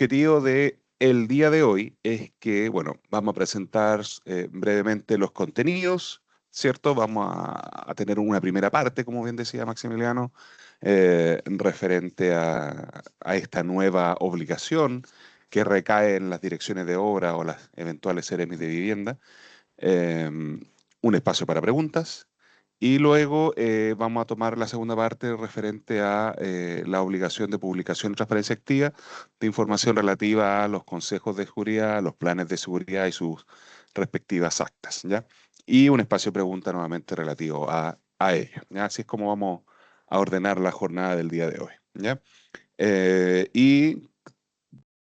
objetivo de el día de hoy es que, bueno, vamos a presentar brevemente los contenidos, ¿cierto? Vamos a tener una primera parte, como bien decía Maximiliano, referente a esta nueva obligación que recae en las direcciones de obra o las eventuales seremis de vivienda. eh, un espacio para preguntas. Y luego vamos a tomar la segunda parte referente a la obligación de publicación y transparencia activa de información relativa a los consejos de seguridad, los planes de seguridad y sus respectivas actas, ¿ya? Y un espacio de pregunta nuevamente relativo a ello, ¿ya? Así es como vamos a ordenar la jornada del día de hoy, ¿ya? Y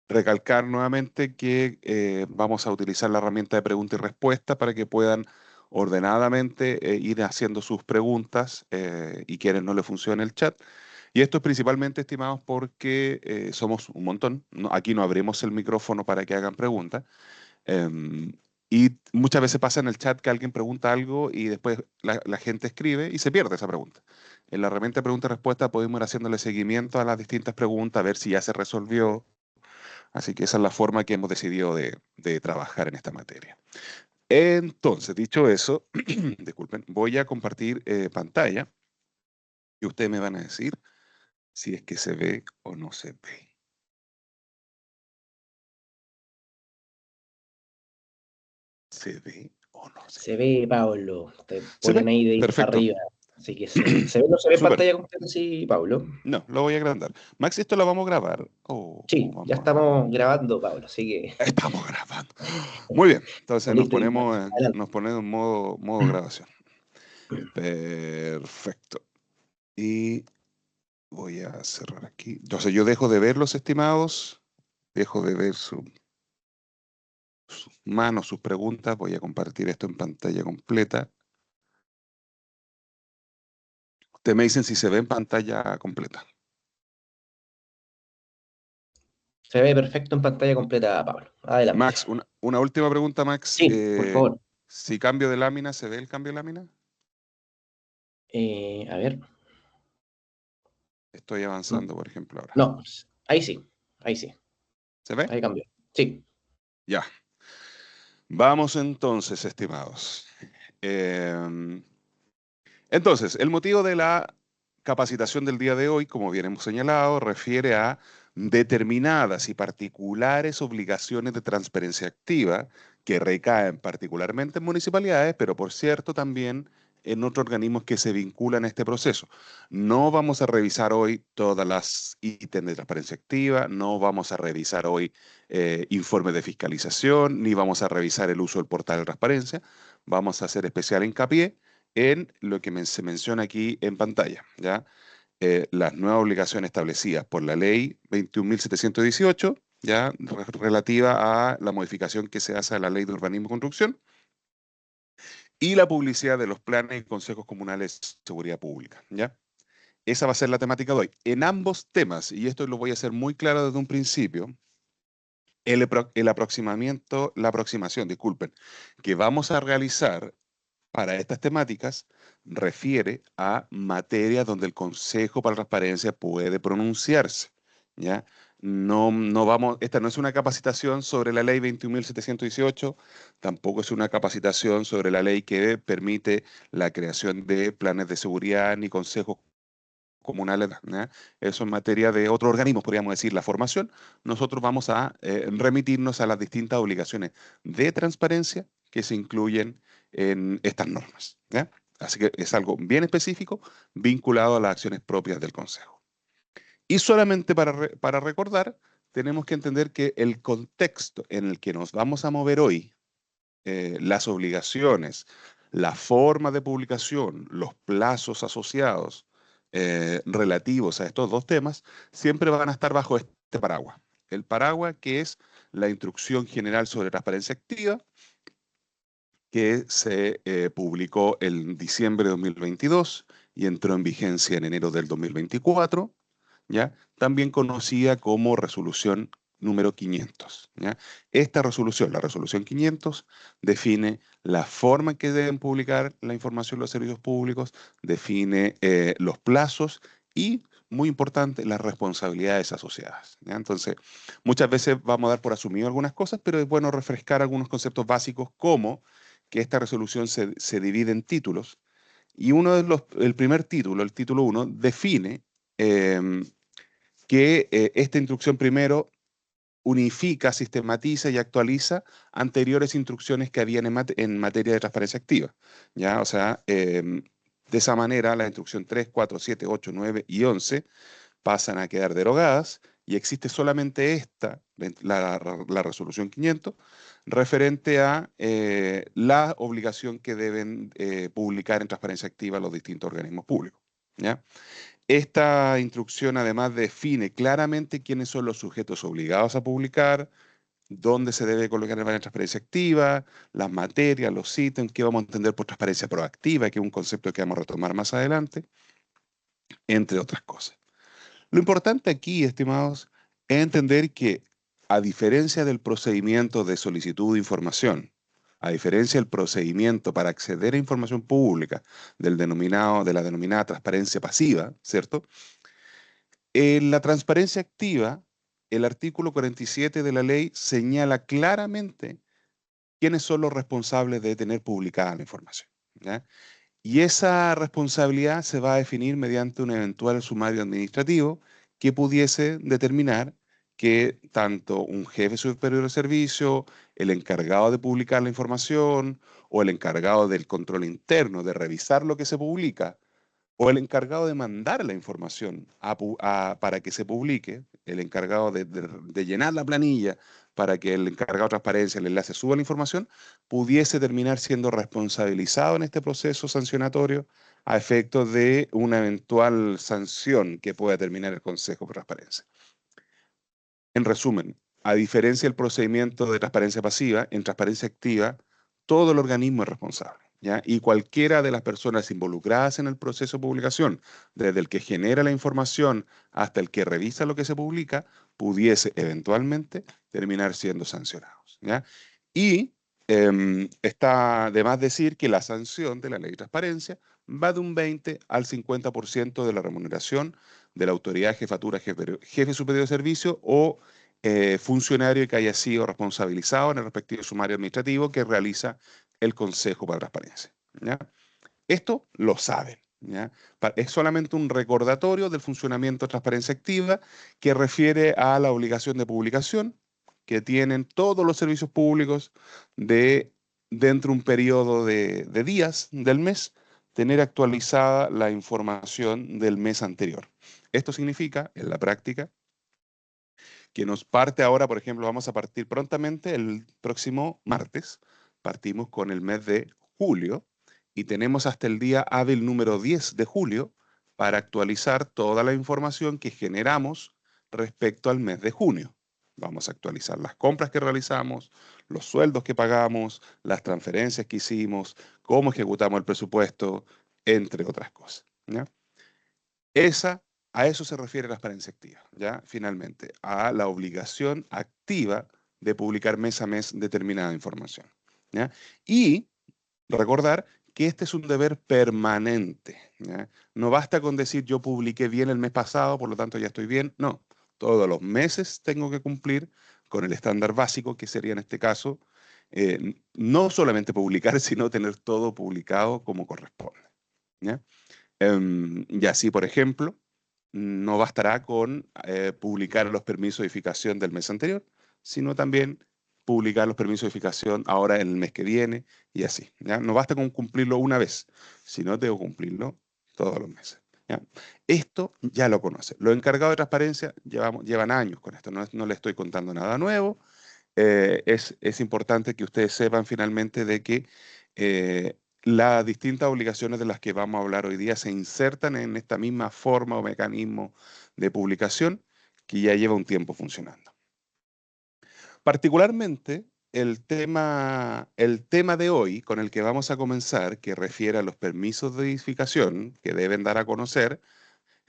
recalcar nuevamente que vamos a utilizar la herramienta de pregunta y respuesta para que puedan ordenadamente ir haciendo sus preguntas y quienes no le funcione el chat. Y esto es principalmente, estimados, porque somos un montón. Aquí no abrimos el micrófono para que hagan preguntas. Y muchas veces pasa en el chat que alguien pregunta algo y después la gente escribe y se pierde esa pregunta. En la herramienta de pregunta y respuesta podemos ir haciéndole seguimiento a las distintas preguntas, a ver si ya se resolvió. Así que esa es la forma que hemos decidido de trabajar en esta materia. Entonces, dicho eso, disculpen, voy a compartir pantalla y ustedes me van a decir si es que se ve o no se ve. ¿Se ve o no se Se ve? ve, Pablo. Te ¿Se ponen ve? ahí de para Perfecto. arriba. Así que se ve, no se ve Súper. pantalla completa, sí, Pablo. No, lo voy a agrandar. Max, ¿esto lo vamos a grabar? Sí, ya Vamos a... estamos grabando, Pablo. Así que Estamos grabando. Muy bien, entonces listo y adelante. nos ponemos en modo grabación. Perfecto. Y voy a cerrar aquí. Entonces yo dejo de ver los estimados, dejo de ver sus manos, sus preguntas. Voy a compartir esto en pantalla completa. Ustedes me dicen si se ve en pantalla completa. Se ve perfecto en pantalla completa, Pablo. Adelante. Max, una última pregunta, Max. Sí, por favor. Si cambio de lámina, ¿se ve el cambio de lámina? A ver. Estoy avanzando, por ejemplo, ahora. No, ahí sí. Ahí sí. ¿Se ve? Ahí cambió. Sí. Ya. Vamos entonces, estimados. Eh, Entonces, el motivo de la capacitación del día de hoy, como bien hemos señalado, refiere a determinadas y particulares obligaciones de transparencia activa que recaen particularmente en municipalidades, pero por cierto también en otros organismos que se vinculan a este proceso. No vamos a revisar hoy todas las ítems de transparencia activa, no vamos a revisar hoy informes de fiscalización, ni vamos a revisar el uso del portal de transparencia. Vamos a hacer especial hincapié en lo que se menciona aquí en pantalla, ¿ya? Las nuevas obligaciones establecidas por la ley 21.718, ¿ya? Relativa a la modificación que se hace a la ley de urbanismo y construcción, y la publicidad de los planes y consejos comunales de seguridad pública, ¿ya? Esa va a ser la temática de hoy. En ambos temas, y esto lo voy a hacer muy claro desde un principio, el aproximamiento, la aproximación, disculpen, que vamos a realizar para estas temáticas refiere a materias donde el Consejo para la Transparencia puede pronunciarse, ¿ya? No vamos, esta no es una capacitación sobre la ley 21.718, tampoco es una capacitación sobre la ley que permite la creación de planes de seguridad ni consejos comunales, ¿ya? Eso en materia de otros organismos, podríamos decir, la formación. Nosotros vamos a remitirnos a las distintas obligaciones de transparencia que se incluyen en estas normas, ¿ya? Así que es algo bien específico vinculado a las acciones propias del Consejo. Y solamente para recordar, tenemos que entender que el contexto en el que nos vamos a mover hoy, las obligaciones, la forma de publicación, los plazos asociados relativos a estos dos temas, siempre van a estar bajo este paraguas. El paraguas que es la Instrucción General sobre Transparencia Activa, que se publicó en diciembre de 2022 y entró en vigencia en enero del 2024, ¿ya? También conocida como resolución número 500, ¿ya? Esta resolución, la resolución 500, define la forma en que deben publicar la información los servicios públicos, define los plazos y muy importante, las responsabilidades asociadas, ¿ya? Entonces, muchas veces vamos a dar por asumido algunas cosas, pero es bueno refrescar algunos conceptos básicos como que esta resolución se divide en títulos y el primer título, el título 1, define em, que esta instrucción primero unifica, sistematiza y actualiza anteriores instrucciones que habían en materia de transparencia activa, ¿ya? O sea, de esa manera la instrucción 3, 4, 7, 8, 9 y 11 pasan a quedar derogadas y existe solamente esta, la resolución 500, referente a la obligación que deben publicar en transparencia activa los distintos organismos públicos, ¿ya? Esta instrucción además define claramente quiénes son los sujetos obligados a publicar, dónde se debe colocar en la transparencia activa, las materias, los ítems, qué vamos a entender por transparencia proactiva, que es un concepto que vamos a retomar más adelante, entre otras cosas. Lo importante aquí, estimados, es entender que a diferencia del procedimiento de solicitud de información, a diferencia del procedimiento para acceder a información pública de la denominada transparencia pasiva, ¿cierto? En la transparencia activa, el artículo 47 de la ley señala claramente quiénes son los responsables de tener publicada la información, ¿ya? Y esa responsabilidad se va a definir mediante un eventual sumario administrativo que pudiese determinar que tanto un jefe superior de servicio, el encargado de publicar la información o el encargado del control interno de revisar lo que se publica, o el encargado de mandar la información para que se publique, el encargado de llenar la planilla para que el encargado de transparencia, el enlace, suba la información, pudiese terminar siendo responsabilizado en este proceso sancionatorio a efectos de una eventual sanción que pueda terminar el Consejo de Transparencia. En resumen, a diferencia del procedimiento de transparencia pasiva, en transparencia activa, todo el organismo es responsable, ¿ya? Y cualquiera de las personas involucradas en el proceso de publicación, desde el que genera la información hasta el que revisa lo que se publica, pudiese eventualmente terminar siendo sancionados, ¿ya? Y está de más decir que la sanción de la ley de transparencia va de un 20 al 50% de la remuneración de la autoridad, jefatura, jefe superior de servicio o funcionario que haya sido responsabilizado en el respectivo sumario administrativo que realiza el Consejo para la Transparencia, ¿ya? Esto lo saben, ¿ya? Es solamente un recordatorio del funcionamiento de transparencia activa que refiere a la obligación de publicación que tienen todos los servicios públicos de, dentro de un periodo de días del mes, tener actualizada la información del mes anterior. Esto significa, en la práctica, que nos parte ahora, por ejemplo, vamos a partir prontamente el próximo martes, partimos con el mes de julio y tenemos hasta el día hábil número 10 de julio para actualizar toda la información que generamos respecto al mes de junio. Vamos a actualizar las compras que realizamos, los sueldos que pagamos, las transferencias que hicimos, cómo ejecutamos el presupuesto, entre otras cosas, ¿ya? Esa, a eso se refiere la transparencia activa, ¿ya? Finalmente, a la obligación activa de publicar mes a mes determinada información, ¿ya? Y recordar que este es un deber permanente, ¿ya? No basta con decir yo publiqué bien el mes pasado, por lo tanto ya estoy bien. No, todos los meses tengo que cumplir con el estándar básico, que sería en este caso no solamente publicar, sino tener todo publicado como corresponde, ¿ya? Y así, por ejemplo, no bastará con publicar los permisos de edificación del mes anterior, sino también publicar los permisos de edificación ahora en el mes que viene y así, ¿ya? No basta con cumplirlo una vez, sino tengo que cumplirlo todos los meses, ¿ya? Esto ya lo conoce. Los encargados de transparencia llevan años con esto, no les estoy contando nada nuevo. Es importante que ustedes sepan finalmente de que las distintas obligaciones de las que vamos a hablar hoy día se insertan en esta misma forma o mecanismo de publicación que ya lleva un tiempo funcionando. Particularmente, el tema de hoy con el que vamos a comenzar, que refiere a los permisos de edificación que deben dar a conocer,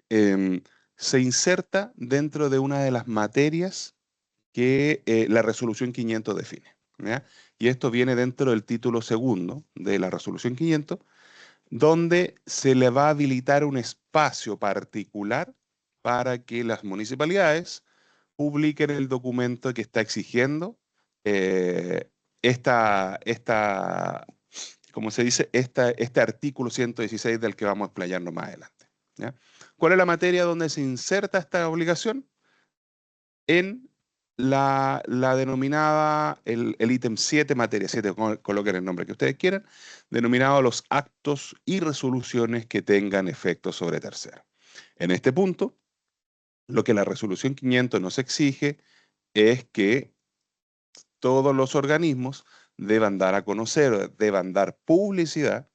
em, se inserta dentro de una de las materias que la resolución 500 define, ¿ya? Y esto viene dentro del título segundo de la resolución 500, donde se le va a habilitar un espacio particular para que las municipalidades publiquen el documento que está exigiendo eh, esta, ¿cómo se dice? Este artículo 116 del que vamos a explayarnos más adelante. ¿Ya? ¿Cuál es la materia donde se inserta esta obligación? En la denominada, el ítem 7, materia 7, coloquen el nombre que ustedes quieran, denominado los actos y resoluciones que tengan efecto sobre terceros. En este punto, lo que la resolución 500 nos exige es que todos los organismos deban dar a conocer, deban dar publicidad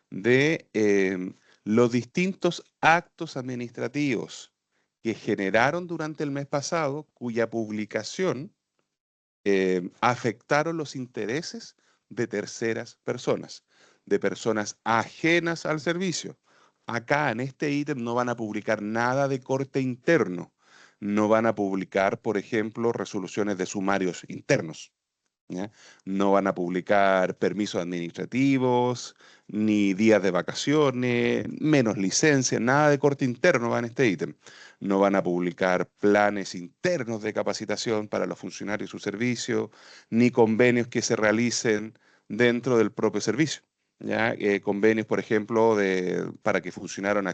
de los distintos actos administrativos que generaron durante el mes pasado, cuya publicación afectaron los intereses de terceras personas, de personas ajenas al servicio. Acá en este ítem no van a publicar nada de corte interno, no van a publicar, por ejemplo, resoluciones de sumarios internos. ¿Ya? No van a publicar permisos administrativos, ni días de vacaciones, menos licencias, nada de corte interno va en este ítem. No van a publicar planes internos de capacitación para los funcionarios y su servicio, ni convenios que se realicen dentro del propio servicio. ¿Ya? Convenios, por ejemplo, para que funcionarios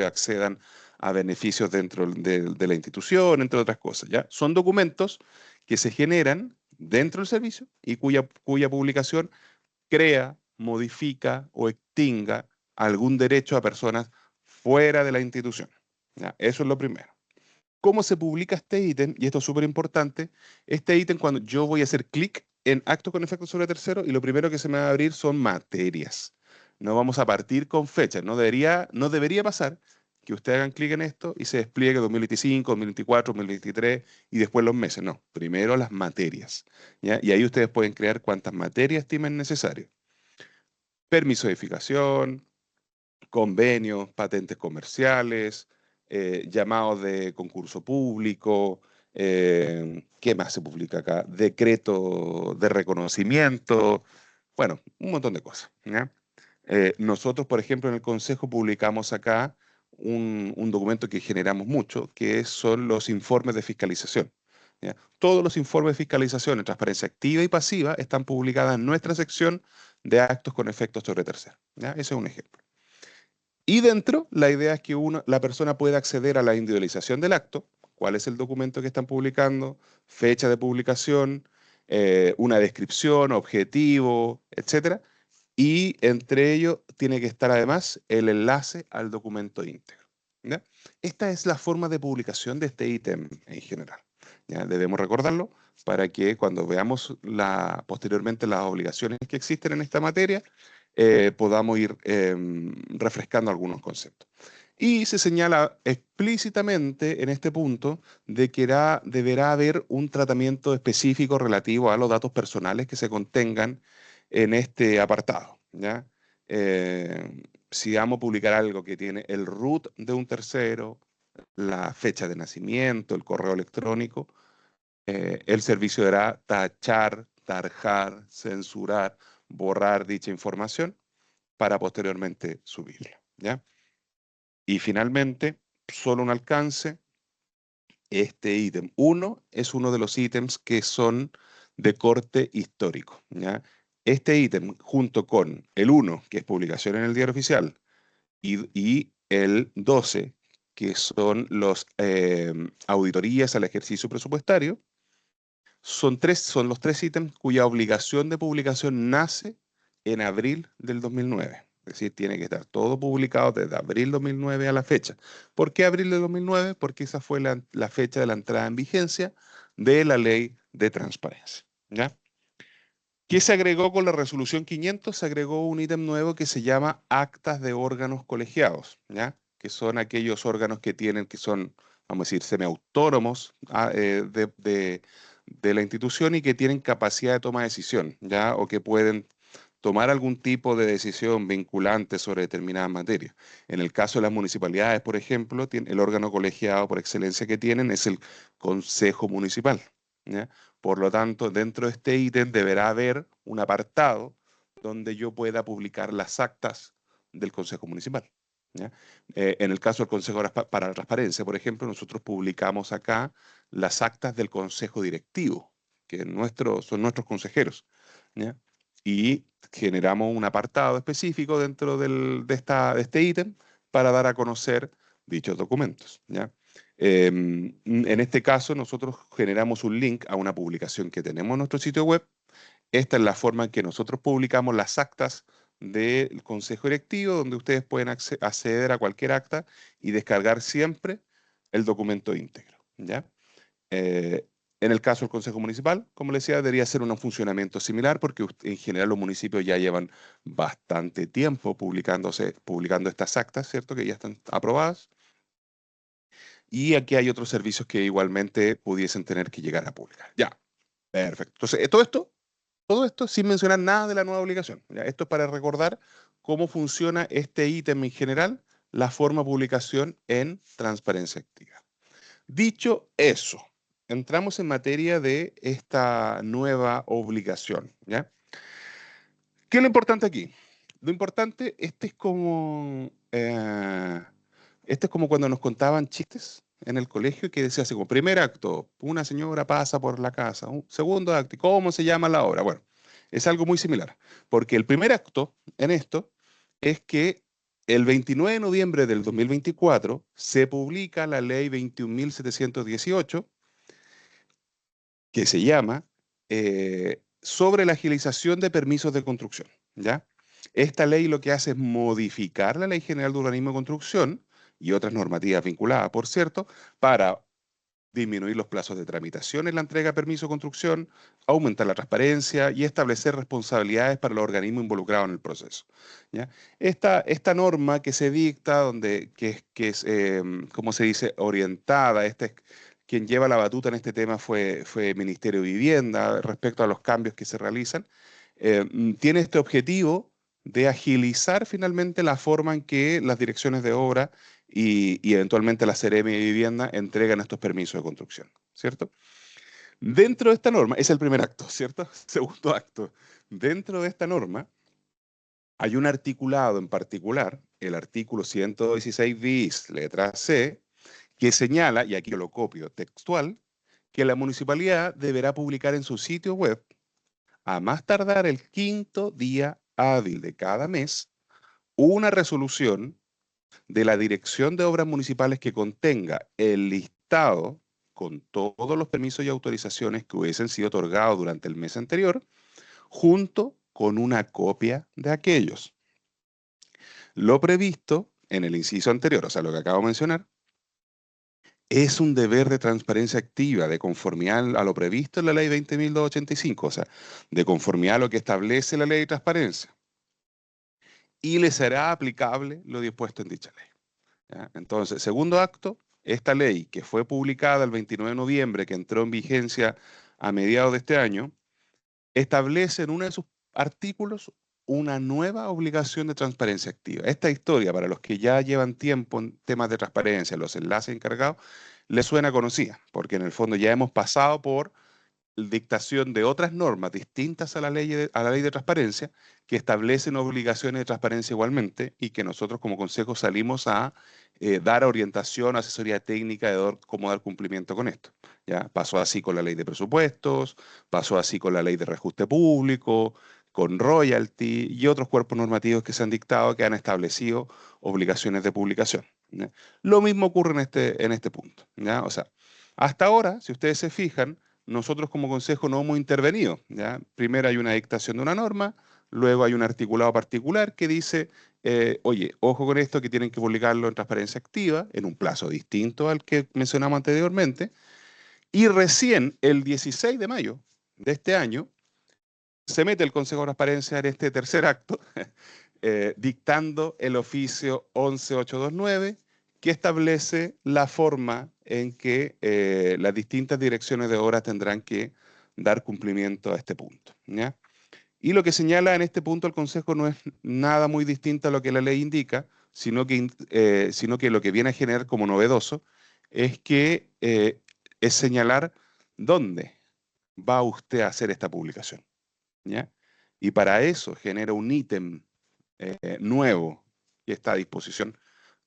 accedan a beneficios dentro de la institución, entre otras cosas. ¿Ya? Son documentos que se generan dentro del servicio y cuya publicación crea, modifica o extinga algún derecho a personas fuera de la institución. ¿Ya? Eso es lo primero. ¿Cómo se publica este ítem? Y esto es súper importante. Este ítem, cuando yo voy a hacer clic en actos con efecto sobre tercero, y lo primero que se me va a abrir son materias. No vamos a partir con fechas. No debería pasar que ustedes hagan clic en esto y se despliegue 2025, 2024, 2023 y después los meses. No, primero las materias. ¿Ya? Y ahí ustedes pueden crear cuantas materias estimen necesario. Permiso de edificación, convenios, patentes comerciales, llamados de concurso público, ¿qué más se publica acá? Decreto de reconocimiento, bueno, un montón de cosas. ¿Ya? Nosotros, por ejemplo, en el Consejo publicamos acá un documento que generamos mucho, que son los informes de fiscalización. ¿Ya? Todos los informes de fiscalización en transparencia activa y pasiva están publicados en nuestra sección de actos con efectos sobre terceros. ¿Ya? Ese es un ejemplo. Y dentro, la idea es que la persona pueda acceder a la individualización del acto, cuál es el documento que están publicando, fecha de publicación, una descripción, objetivo, etcétera. Y entre ellos tiene que estar además el enlace al documento íntegro. ¿Ya? Esta es la forma de publicación de este ítem en general. ¿Ya? Debemos recordarlo para que cuando veamos posteriormente las obligaciones que existen en esta materia, podamos ir refrescando algunos conceptos. Y se señala explícitamente en este punto de que deberá haber un tratamiento específico relativo a los datos personales que se contengan en este apartado. ¿Ya? Si vamos a publicar algo que tiene el root de un tercero, la fecha de nacimiento, el correo electrónico, el servicio deberá tachar, tarjar, censurar, borrar dicha información para posteriormente subirla. ¿Ya? Y finalmente, solo un alcance, este ítem 1 es uno de los ítems que son de corte histórico. ¿Ya? Este ítem, junto con el 1, que es publicación en el diario oficial, y el 12, que son los auditorías al ejercicio presupuestario, son los tres ítems cuya obligación de publicación nace en abril del 2009. Es decir, tiene que estar todo publicado desde abril 2009 a la fecha. ¿Por qué abril de 2009? Porque esa fue la fecha de la entrada en vigencia de la ley de transparencia. ¿Ya? ¿Qué se agregó con la resolución 500? Se agregó un ítem nuevo que se llama actas de órganos colegiados, ¿ya? Que son aquellos órganos que son, vamos a decir, semiautónomos de la institución y que tienen capacidad de toma de decisión, ¿ya? O que pueden tomar algún tipo de decisión vinculante sobre determinadas materias. En el caso de las municipalidades, por ejemplo, el órgano colegiado por excelencia que tienen es el Consejo Municipal. ¿Ya? Por lo tanto, dentro de este ítem deberá haber un apartado donde yo pueda publicar las actas del Consejo Municipal. ¿ya? En el caso del Consejo para la Transparencia, por ejemplo, nosotros publicamos acá las actas del Consejo Directivo, que son nuestros consejeros, ¿ya? Y generamos un apartado específico dentro de este ítem para dar a conocer dichos documentos, ¿ya? En este caso, nosotros generamos un link a una publicación que tenemos en nuestro sitio web. Esta es la forma en que nosotros publicamos las actas del Consejo Directivo, donde ustedes pueden acceder a cualquier acta y descargar siempre el documento íntegro, ¿ya? Eh, en el caso del Consejo Municipal, como les decía, debería ser un funcionamiento similar porque en general los municipios ya llevan bastante tiempo publicando estas actas, ¿cierto? Que ya están aprobadas. Y aquí hay otros servicios que igualmente pudiesen tener que llegar a publicar. Ya, perfecto. Entonces, todo esto sin mencionar nada de la nueva obligación. ¿Ya? Esto es para recordar cómo funciona este ítem en general, la forma de publicación en transparencia activa. Dicho eso, entramos en materia de esta nueva obligación. ¿Ya? ¿Qué es lo importante aquí? Lo importante, este es como cuando nos contaban chistes en el colegio que decía así como, primer acto, una señora pasa por la casa, un segundo acto, ¿y cómo se llama la obra? Bueno, es algo muy similar, porque el primer acto en esto es que el 29 de noviembre del 2024 se publica la ley 21.718 que se llama sobre la agilización de permisos de construcción, ¿ya? Esta ley lo que hace es modificar la Ley General de Urbanismo y Construcción y otras normativas vinculadas, por cierto, para disminuir los plazos de tramitación en la entrega de permiso de construcción, aumentar la transparencia y establecer responsabilidades para los organismos involucrados en el proceso, ¿ya? Esta norma que se dicta, que es ¿cómo se dice?, orientada, quien lleva la batuta en este tema fue Ministerio de Vivienda respecto a los cambios que se realizan, tiene este objetivo de agilizar finalmente la forma en que las direcciones de obra y eventualmente la Seremi de Vivienda entregan estos permisos de construcción, ¿cierto? Dentro de esta norma, es el primer acto, ¿cierto? Segundo acto. Dentro de esta norma hay un articulado en particular, el artículo 116 bis, letra C, que señala, y aquí lo copio textual, que la municipalidad deberá publicar en su sitio web, a más tardar el quinto día hábil de cada mes, una resolución de la Dirección de Obras Municipales que contenga el listado con todos los permisos y autorizaciones que hubiesen sido otorgados durante el mes anterior, junto con una copia de aquellos. Lo previsto en el inciso anterior, o sea, lo que acabo de mencionar, es un deber de transparencia activa, de conformidad a lo previsto en la ley 20.285, o sea, de conformidad a lo que establece la ley de transparencia. Y le será aplicable lo dispuesto en dicha ley. ¿Ya? Entonces, segundo acto, esta ley que fue publicada el 29 de noviembre, que entró en vigencia a mediados de este año, establece en uno de sus artículos una nueva obligación de transparencia activa. Esta historia, para los que ya llevan tiempo en temas de transparencia, los enlaces encargados, les suena conocida, porque en el fondo ya hemos pasado por dictación de otras normas distintas a la ley de transparencia que establecen obligaciones de transparencia igualmente y que nosotros como consejo salimos a dar orientación, asesoría técnica de cómo dar cumplimiento con esto. ¿Ya? Pasó así con la ley de presupuestos, pasó así con la ley de reajuste público, con royalty y otros cuerpos normativos que se han dictado que han establecido obligaciones de publicación. ¿Ya? Lo mismo ocurre en este punto. ¿Ya? O sea, hasta ahora, si ustedes se fijan, nosotros como consejo no hemos intervenido, ¿ya? Primero hay una dictación de una norma, luego hay un articulado particular que dice, oye, ojo con esto que tienen que publicarlo en transparencia activa, en un plazo distinto al que mencionamos anteriormente, y recién el 16 de mayo de este año se mete el Consejo de Transparencia en este tercer acto, dictando el oficio 11829, que establece la forma en que las distintas direcciones de obra tendrán que dar cumplimiento a este punto, ¿ya? Y lo que señala en este punto el Consejo no es nada muy distinto a lo que la ley indica, sino que lo que viene a generar como novedoso es que es señalar dónde va usted a hacer esta publicación, ¿ya? Y para eso genera un ítem nuevo que está a disposición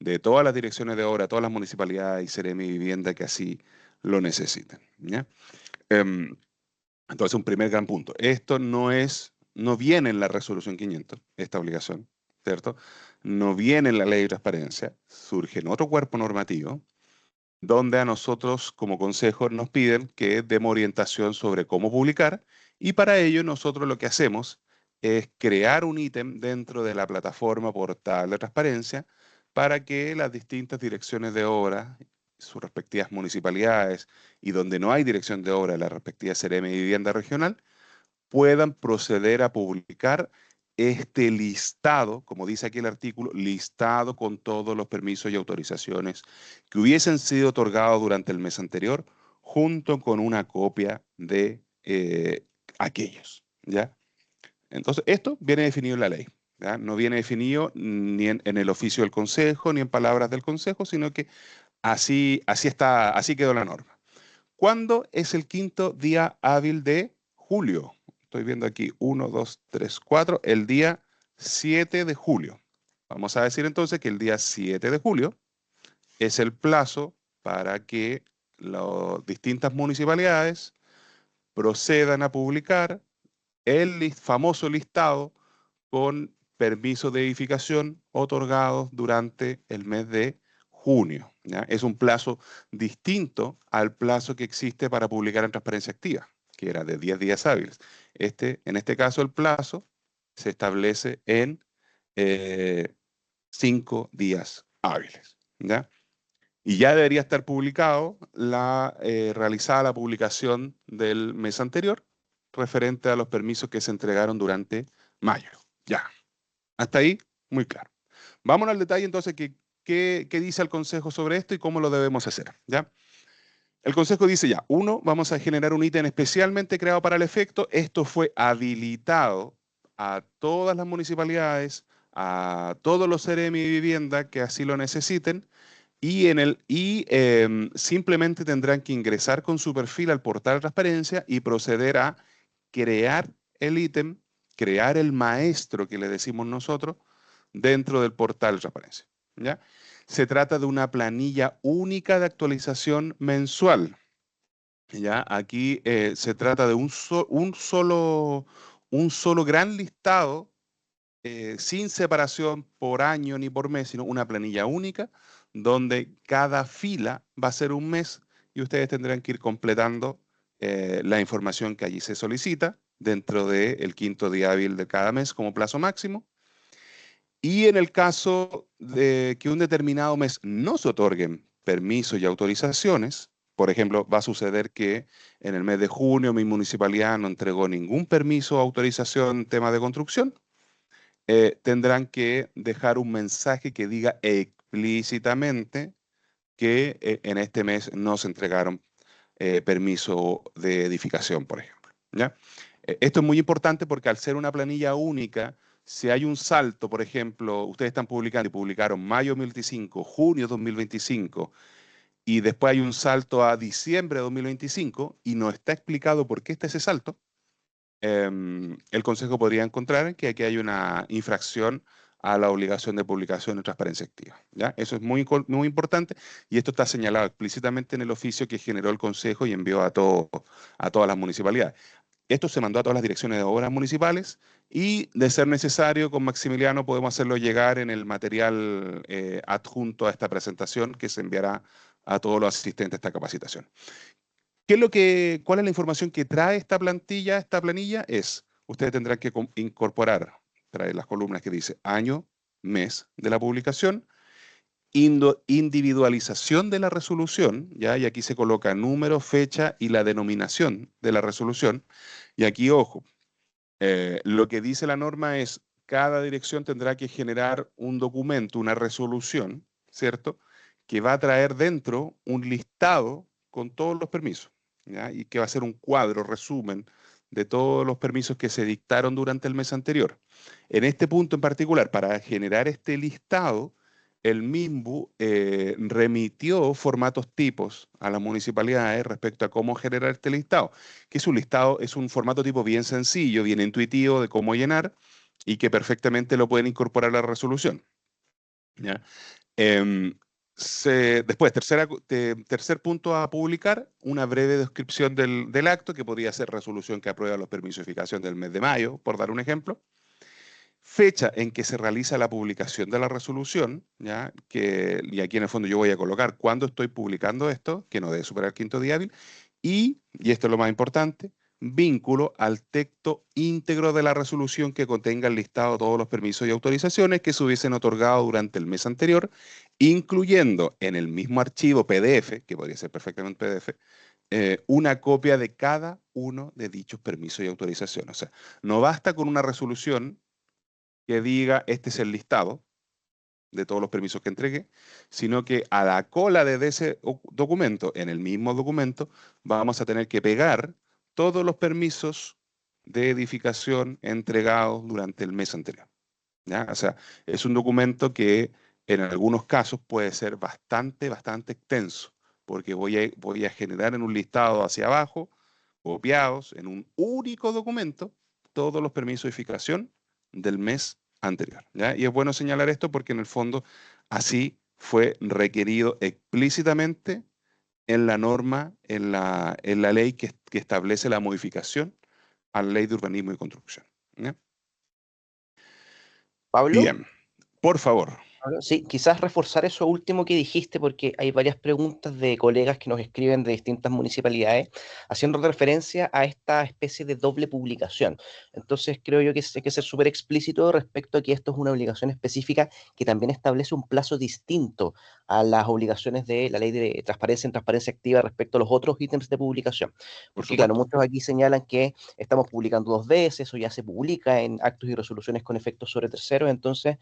de todas las direcciones de obra, todas las municipalidades y Seremi Vivienda que así lo necesiten. ¿Ya? Em, entonces, un primer gran punto. Esto no viene en la resolución 500, esta obligación, ¿cierto? No viene en la ley de transparencia, surge en otro cuerpo normativo, donde a nosotros como consejo nos piden que demos orientación sobre cómo publicar y para ello nosotros lo que hacemos es crear un ítem dentro de la plataforma portal de transparencia para que las distintas direcciones de obra, sus respectivas municipalidades y donde no hay dirección de obra, la respectiva CRM de vivienda regional, puedan proceder a publicar este listado, como dice aquí el artículo, listado con todos los permisos y autorizaciones que hubiesen sido otorgados durante el mes anterior, junto con una copia de aquellos, ¿ya? Entonces, esto viene definido en la ley, ¿ya? No viene definido ni en el oficio del Consejo, ni en palabras del Consejo, sino que así está, así quedó la norma. ¿Cuándo es el quinto día hábil de julio? Estoy viendo aquí 1, 2, 3, 4, el día 7 de julio. Vamos a decir entonces que el día 7 de julio es el plazo para que las distintas municipalidades procedan a publicar el famoso listado con permisos de edificación otorgados durante el mes de junio. ¿Ya? Es un plazo distinto al plazo que existe para publicar en transparencia activa, que era de 10 días hábiles. En este caso, el plazo se establece en 5 días hábiles. ¿Ya? Y ya debería estar publicado realizada la publicación del mes anterior referente a los permisos que se entregaron durante mayo. Ya. Hasta ahí, muy claro. Vamos al detalle entonces, ¿qué dice el Consejo sobre esto y cómo lo debemos hacer? ¿Ya? El Consejo dice ya, uno, vamos a generar un ítem especialmente creado para el efecto. Esto fue habilitado a todas las municipalidades, a todos los CRM y vivienda que así lo necesiten, y simplemente tendrán que ingresar con su perfil al portal de transparencia y proceder a crear el ítem, crear el maestro que le decimos nosotros dentro del portal de transparencia. ¿Ya? Se trata de una planilla única de actualización mensual. ¿Ya? Aquí se trata de un solo gran listado sin separación por año ni por mes, sino una planilla única donde cada fila va a ser un mes y ustedes tendrán que ir completando la información que allí se solicita dentro del quinto día hábil de cada mes como plazo máximo. Y en el caso de que un determinado mes no se otorguen permisos y autorizaciones, por ejemplo, va a suceder que en el mes de junio mi municipalidad no entregó ningún permiso o autorización en tema de construcción, tendrán que dejar un mensaje que diga explícitamente que en este mes no se entregaron permiso de edificación, por ejemplo. ¿Ya? Esto es muy importante porque al ser una planilla única, si hay un salto, por ejemplo, ustedes están publicando y publicaron mayo 2025, junio 2025, y después hay un salto a diciembre de 2025 y no está explicado por qué está ese salto, el Consejo podría encontrar que aquí hay una infracción a la obligación de publicación y transparencia activa. ¿Ya? Eso es muy importante y esto está señalado explícitamente en el oficio que generó el Consejo y envió a todas las municipalidades. Esto se mandó a todas las direcciones de obras municipales y, de ser necesario, con Maximiliano podemos hacerlo llegar en el material adjunto a esta presentación que se enviará a todos los asistentes a esta capacitación. ¿Cuál es la información que trae esta plantilla, esta planilla? Ustedes tendrán que traer las columnas que dice año, mes de la publicación, individualización de la resolución, ¿ya? Y aquí se coloca número, fecha y la denominación de la resolución. Y aquí, ojo, lo que dice la norma es cada dirección tendrá que generar un documento, una resolución, ¿cierto? Que va a traer dentro un listado con todos los permisos, ¿ya? Y que va a ser un cuadro, resumen de todos los permisos que se dictaron durante el mes anterior. En este punto en particular, para generar este listado, el MIMBU remitió formatos tipos a las municipalidades respecto a cómo generar este listado, que es un listado, es un formato tipo bien sencillo, bien intuitivo de cómo llenar y que perfectamente lo pueden incorporar a la resolución. ¿Ya? Em, Después, tercer punto a publicar, una breve descripción del acto, que podría ser resolución que aprueba los permisos de edificación del mes de mayo, por dar un ejemplo. Fecha en que se realiza la publicación de la resolución, ¿ya? Y aquí en el fondo yo voy a colocar cuándo estoy publicando esto, que no debe superar el quinto día hábil, y esto es lo más importante, vínculo al texto íntegro de la resolución que contenga el listado de todos los permisos y autorizaciones que se hubiesen otorgado durante el mes anterior, incluyendo en el mismo archivo PDF, que podría ser perfectamente PDF, una copia de cada uno de dichos permisos y autorizaciones. O sea, no basta con una resolución que diga este es el listado de todos los permisos que entregué, sino que a la cola de ese documento, en el mismo documento, vamos a tener que pegar todos los permisos de edificación entregados durante el mes anterior. ¿Ya? O sea, es un documento que en algunos casos puede ser bastante extenso, porque voy a generar en un listado hacia abajo, copiados en un único documento, todos los permisos de edificación del mes anterior. ¿Ya? Y es bueno señalar esto porque en el fondo así fue requerido explícitamente en la norma, en la ley que establece la modificación a la ley de urbanismo y construcción. ¿Ya? Pablo. Bien, por favor. Sí, quizás reforzar eso último que dijiste, porque hay varias preguntas de colegas que nos escriben de distintas municipalidades, haciendo referencia a esta especie de doble publicación. Entonces, creo yo que hay que ser súper explícito respecto a que esto es una obligación específica que también establece un plazo distinto a las obligaciones de la ley de transparencia en transparencia activa respecto a los otros ítems de publicación. Por Porque, claro, supuesto. muchos aquí señalan que estamos publicando dos veces o ya se publica en actos y resoluciones con efectos sobre terceros, entonces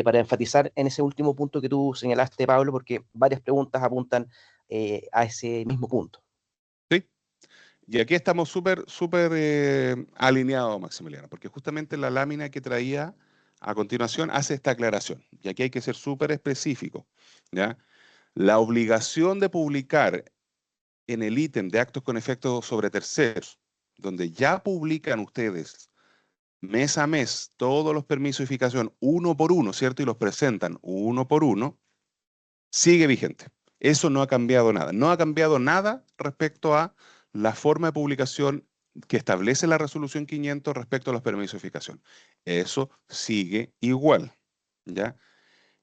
para enfatizar en ese último punto que tú señalaste, Pablo, porque varias preguntas apuntan a ese mismo punto. Sí. Y aquí estamos súper alineados, Maximiliano, porque justamente la lámina que traía a continuación hace esta aclaración. Y aquí hay que ser súper específico, ¿ya? La obligación de publicar en el ítem de actos con efecto sobre terceros, donde ya publican ustedes mes a mes todos los permisos de edificación uno por uno, ¿cierto? Y los presentan uno por uno, sigue vigente. Eso no ha cambiado nada. No ha cambiado nada respecto a la forma de publicación que establece la resolución 500 respecto a los permisos de edificación. Eso sigue igual, ¿ya?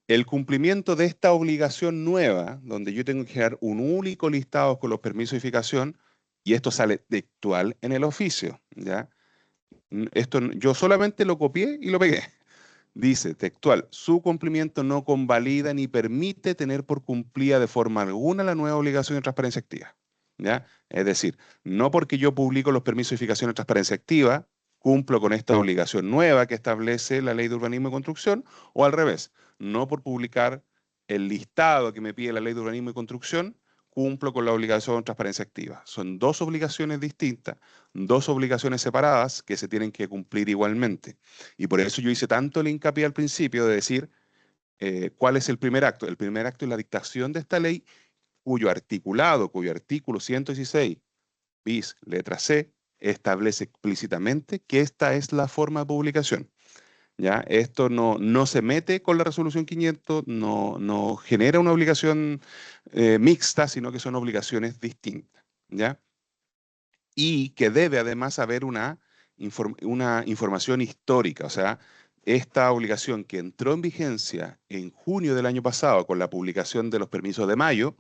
El cumplimiento de esta obligación nueva, donde yo tengo que generar un único listado con los permisos de edificación, y esto sale textual en el oficio, ¿ya? Esto yo solamente lo copié y lo pegué. Dice textual, su cumplimiento no convalida ni permite tener por cumplida de forma alguna la nueva obligación de transparencia activa. ¿Ya? Es decir, no porque yo publico los permisos de edificación de transparencia activa, cumplo con esta obligación nueva que establece la ley de urbanismo y construcción, o al revés, no por publicar el listado que me pide la ley de urbanismo y construcción, cumplo con la obligación de transparencia activa. Son dos obligaciones distintas, dos obligaciones separadas que se tienen que cumplir igualmente. Y por eso yo hice tanto el hincapié al principio de decir cuál es el primer acto. El primer acto es la dictación de esta ley, cuyo artículo 116 bis letra C establece explícitamente que esta es la forma de publicación. ¿Ya? Esto no se mete con la resolución 500, no genera una obligación mixta, sino que son obligaciones distintas. ¿Ya? Y que debe además haber una información histórica, o sea, esta obligación que entró en vigencia en junio del año pasado con la publicación de los permisos de mayo,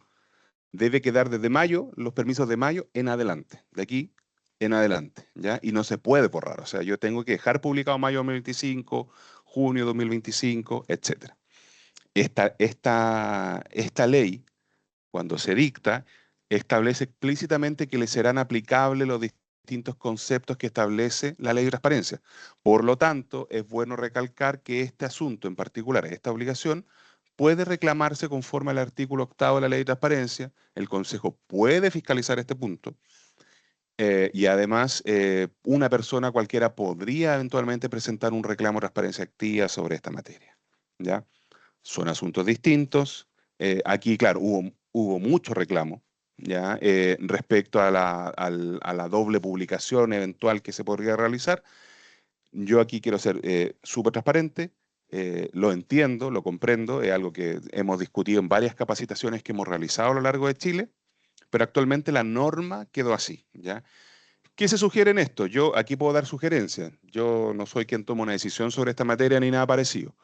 debe quedar desde mayo, los permisos de mayo en adelante, de aquí en adelante, ¿ya? Y no se puede borrar, o sea, yo tengo que dejar publicado mayo 2025, junio 2025, etcétera. Esta ley, cuando se dicta, establece explícitamente que le serán aplicables los distintos conceptos que establece la ley de transparencia. Por lo tanto, es bueno recalcar que este asunto en particular, esta obligación, puede reclamarse conforme al artículo 8 de la ley de transparencia. El Consejo puede fiscalizar este punto. Y además, una persona cualquiera podría eventualmente presentar un reclamo de transparencia activa sobre esta materia. ¿Ya? Son asuntos distintos. Aquí, claro, hubo mucho reclamo, ¿ya? Respecto a la doble publicación eventual que se podría realizar. Yo aquí quiero ser súper transparente. lo entiendo, lo comprendo, es algo que hemos discutido en varias capacitaciones que hemos realizado a lo largo de Chile, pero actualmente la norma quedó así, ¿ya? ¿Qué se sugiere en esto? Yo aquí puedo dar sugerencias. Yo no soy quien toma una decisión sobre esta materia ni nada parecido.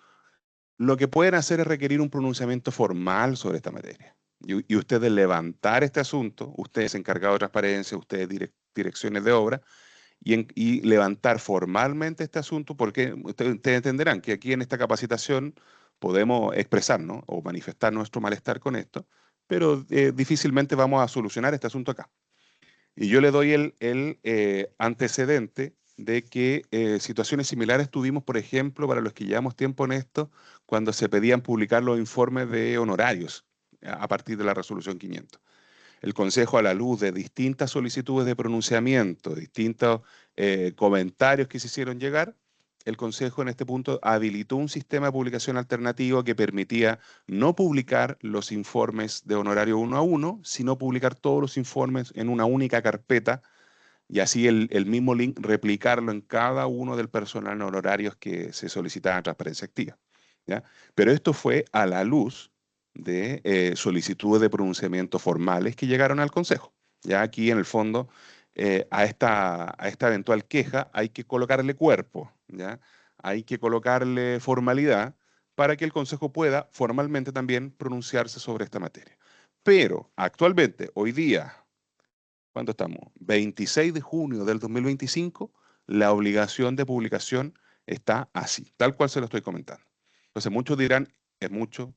Lo que pueden hacer es requerir un pronunciamiento formal sobre esta materia. Y ustedes levantar este asunto, ustedes encargados de transparencia, ustedes direcciones de obra, y levantar formalmente este asunto, porque ustedes entenderán que aquí en esta capacitación podemos expresarnos o manifestar nuestro malestar con esto, pero difícilmente vamos a solucionar este asunto acá. Y yo le doy el antecedente de que situaciones similares tuvimos, por ejemplo, para los que llevamos tiempo en esto, cuando se pedían publicar los informes de honorarios a partir de la resolución 500. El Consejo, a la luz de distintas solicitudes de pronunciamiento, distintos comentarios que se hicieron llegar, el Consejo en este punto habilitó un sistema de publicación alternativo que permitía no publicar los informes de honorario uno a uno, sino publicar todos los informes en una única carpeta y así el mismo link replicarlo en cada uno del personal en honorarios que se solicitaba en transparencia activa, ¿ya? Pero esto fue a la luz de solicitudes de pronunciamiento formales que llegaron al Consejo. Ya aquí en el fondo a esta eventual queja hay que colocarle cuerpo, ¿ya? Hay que colocarle formalidad para que el Consejo pueda formalmente también pronunciarse sobre esta materia. Pero actualmente, hoy día, ¿cuánto estamos? 26 de junio del 2025, la obligación de publicación está así, tal cual se lo estoy comentando. Entonces muchos dirán, es mucho,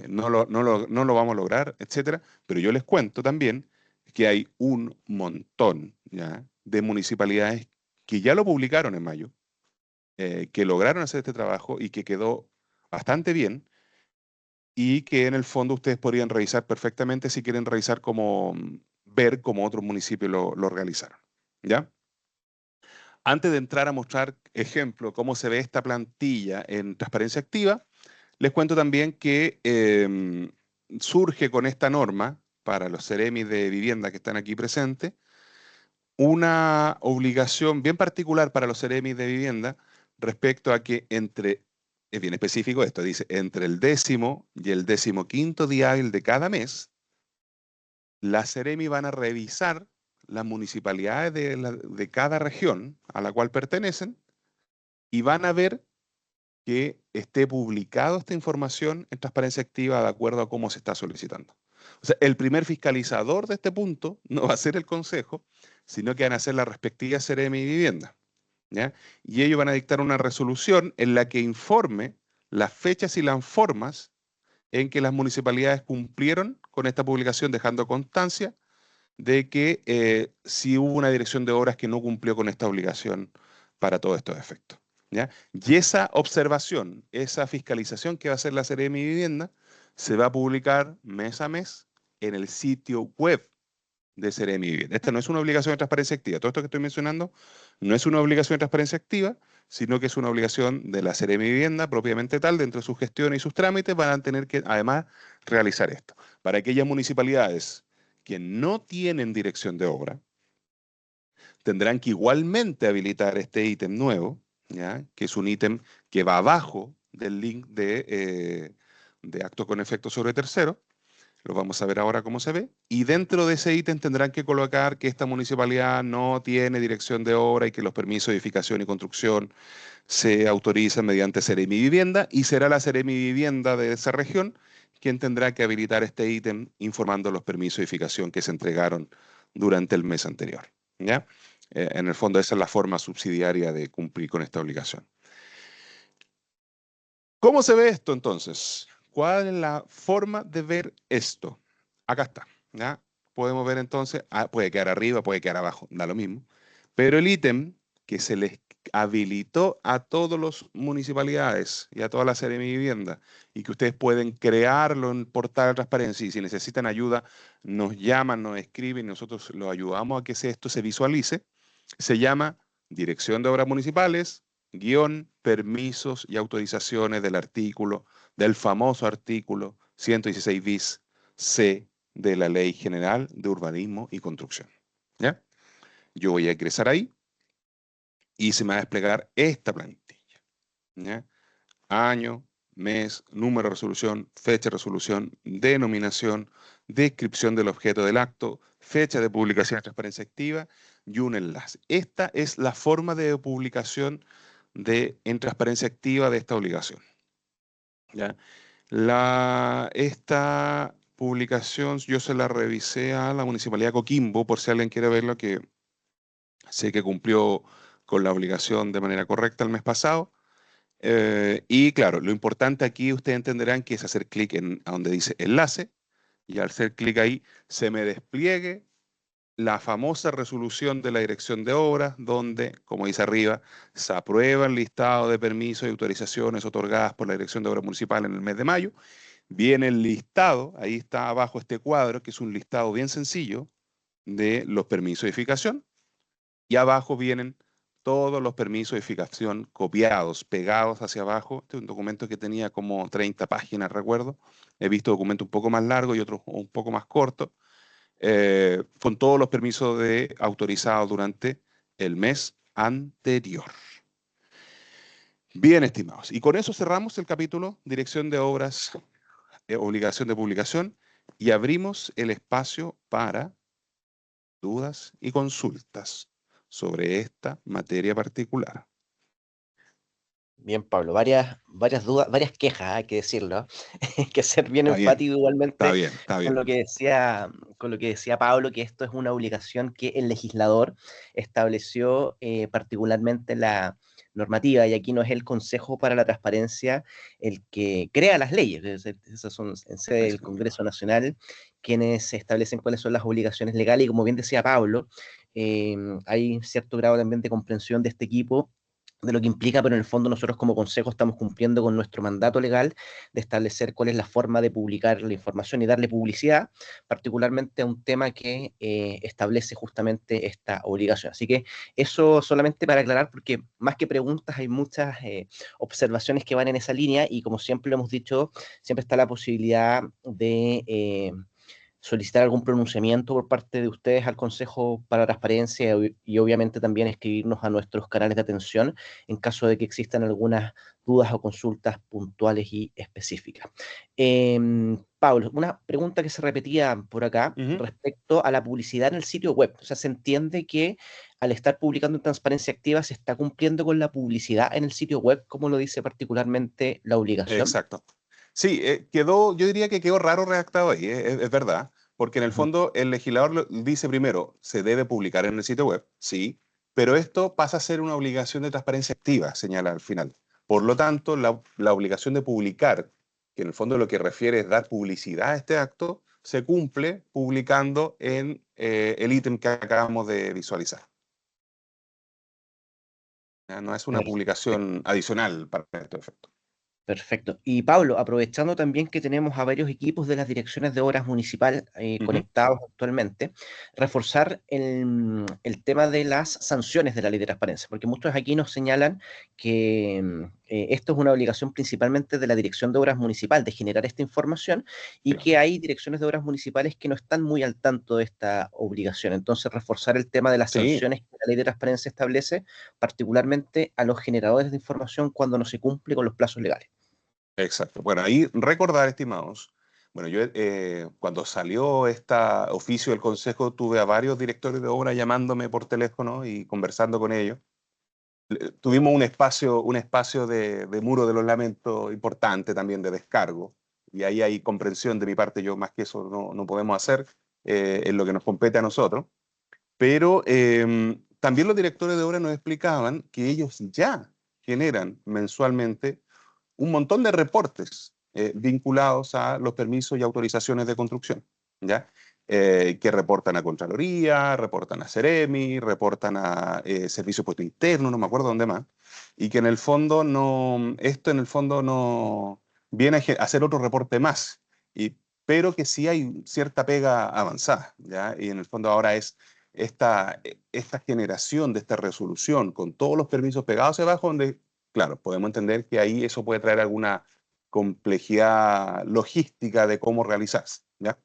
no lo vamos a lograr, etcétera, pero yo les cuento también que hay un montón, ¿ya?, de municipalidades que ya lo publicaron en mayo, que lograron hacer este trabajo y que quedó bastante bien y que en el fondo ustedes podrían revisar perfectamente si quieren revisar cómo ver cómo otros municipios lo realizaron. ¿Ya? Antes de entrar a mostrar ejemplo cómo se ve esta plantilla en transparencia activa, les cuento también que surge con esta norma para los seremis de vivienda que están aquí presentes una obligación bien particular para los seremis de vivienda respecto a que es bien específico esto, dice, entre el 10º y el 15º día hábil de cada mes, las seremi van a revisar las municipalidades de cada región a la cual pertenecen y van a ver que esté publicado esta información en transparencia activa de acuerdo a cómo se está solicitando. O sea, el primer fiscalizador de este punto no va a ser el Consejo, sino que van a ser la respectiva Seremi Vivienda, ¿ya? Y ellos van a dictar una resolución en la que informe las fechas y las formas en que las municipalidades cumplieron con esta publicación, dejando constancia de que sí hubo una dirección de obras que no cumplió con esta obligación para todos estos efectos, ¿ya? Y esa observación, esa fiscalización que va a hacer la Seremi Vivienda, se va a publicar mes a mes en el sitio web de Seremi Vivienda. Esta no es una obligación de transparencia activa. Todo esto que estoy mencionando no es una obligación de transparencia activa, sino que es una obligación de la Seremi Vivienda propiamente tal, dentro de sus gestiones y sus trámites, van a tener que además realizar esto. Para aquellas municipalidades que no tienen dirección de obra, tendrán que igualmente habilitar este ítem nuevo, ¿ya?, que es un ítem que va abajo del link de acto con efecto sobre tercero. Lo vamos a ver ahora cómo se ve. Y dentro de ese ítem tendrán que colocar que esta municipalidad no tiene dirección de obra y que los permisos de edificación y construcción se autorizan mediante Seremi Vivienda, y será la Seremi Vivienda de esa región quien tendrá que habilitar este ítem informando los permisos de edificación que se entregaron durante el mes anterior, ¿ya? En el fondo esa es la forma subsidiaria de cumplir con esta obligación. ¿Cómo se ve esto entonces? ¿Cuál es la forma de ver esto? Acá está, ¿ya? Podemos ver entonces, puede quedar arriba, puede quedar abajo, da lo mismo, pero el ítem que se les habilitó a todas las municipalidades y a toda la serie de vivienda y que ustedes pueden crearlo en portal de transparencia, y si necesitan ayuda nos llaman, nos escriben y nosotros los ayudamos a que esto se visualice, se llama Dirección de Obras Municipales, guión, permisos y autorizaciones del famoso artículo 116 bis C de la Ley General de Urbanismo y Construcción, ¿ya? Yo voy a ingresar ahí y se me va a desplegar esta plantilla, ¿ya? año, mes, número de resolución, fecha de resolución, denominación, descripción del objeto del acto, fecha de publicación de transparencia activa y un enlace. Esta es la forma de publicación en transparencia activa de esta obligación. ¿Ya? Esta publicación yo se la revisé a la Municipalidad de Coquimbo, por si alguien quiere verlo, que sé que cumplió con la obligación de manera correcta el mes pasado. Y claro, lo importante aquí ustedes entenderán que es hacer clic en a donde dice enlace, y al hacer clic ahí se me despliegue la famosa resolución de la dirección de obras, donde, como dice arriba, se aprueba el listado de permisos y autorizaciones otorgadas por la Dirección de Obras Municipal en el mes de mayo. Viene el listado, ahí está abajo este cuadro, que es un listado bien sencillo de los permisos de edificación, y abajo vienen todos los permisos de edificación copiados, pegados hacia abajo. Este es un documento que tenía como 30 páginas, recuerdo. He visto documentos un poco más largos y otros un poco más cortos, con todos los permisos autorizados durante el mes anterior. Bien, estimados. Y con eso cerramos el capítulo Dirección de Obras, obligación de publicación, y abrimos el espacio para dudas y consultas sobre esta materia particular. Bien, Pablo, varias dudas, varias quejas, hay que decirlo. Hay que ser bien Está bien, enfático está igualmente bien, está con bien. con lo que decía Pablo, que esto es una obligación que el legislador estableció particularmente la normativa, y aquí no es el Consejo para la Transparencia el que crea las leyes, esas son en sede del Exactamente. Congreso Nacional quienes establecen cuáles son las obligaciones legales, y como bien decía Pablo, hay cierto grado también de comprensión de este equipo de lo que implica, pero en el fondo nosotros como consejo estamos cumpliendo con nuestro mandato legal de establecer cuál es la forma de publicar la información y darle publicidad, particularmente a un tema que establece justamente esta obligación. Así que eso solamente para aclarar, porque más que preguntas hay muchas observaciones que van en esa línea, y como siempre lo hemos dicho, siempre está la posibilidad de solicitar algún pronunciamiento por parte de ustedes al Consejo para la Transparencia, y obviamente también escribirnos a nuestros canales de atención en caso de que existan algunas dudas o consultas puntuales y específicas. Pablo, una pregunta que se repetía por acá Ujú. respecto a la publicidad en el sitio web. O sea, se entiende que al estar publicando en Transparencia Activa se está cumpliendo con la publicidad en el sitio web, como lo dice particularmente la obligación. Exacto. Sí, yo diría que quedó raro redactado ahí, es verdad, porque en el Ujú. fondo el legislador dice primero, se debe publicar en el sitio web, sí, pero esto pasa a ser una obligación de transparencia activa, señala al final. Por lo tanto, la obligación de publicar, que en el fondo lo que refiere es dar publicidad a este acto, se cumple publicando en el ítem que acabamos de visualizar. ¿Ya? No es una Perfecto. publicación adicional para estos efectos. Perfecto. Y Pablo, aprovechando también que tenemos a varios equipos de las direcciones de obras municipal Ujú. conectados actualmente, reforzar el tema de las sanciones de la ley de transparencia, porque muchos aquí nos señalan que esto es una obligación principalmente de la dirección de obras municipal de generar esta información, y que Claro. hay direcciones de obras municipales que no están muy al tanto de esta obligación. Entonces, reforzar el tema de las Sí, sanciones que la ley de transparencia establece, particularmente a los generadores de información cuando no se cumple con los plazos legales. exacto. Bueno, ahí recordar, estimados, bueno, yo cuando salió este oficio del Consejo tuve a varios directores de obra llamándome por teléfono y conversando con ellos. Tuvimos un espacio de muro de los lamentos importante también de descargo, y ahí hay comprensión de mi parte, yo más que eso no podemos hacer en lo que nos compete a nosotros, pero también los directores de obra nos explicaban que ellos ya generan mensualmente un montón de reportes vinculados a los permisos y autorizaciones de construcción, ¿ya? Que reportan a Contraloría, reportan a Ceremi, reportan a Servicio Puesto Interno, no me acuerdo dónde más, y que en el fondo esto en el fondo no viene a hacer otro reporte más, pero que sí hay cierta pega avanzada, ¿ya? Y en el fondo ahora es esta generación de esta resolución con todos los permisos pegados hacia abajo, donde claro, podemos entender que ahí eso puede traer alguna complejidad logística de cómo realizarse, ¿ya?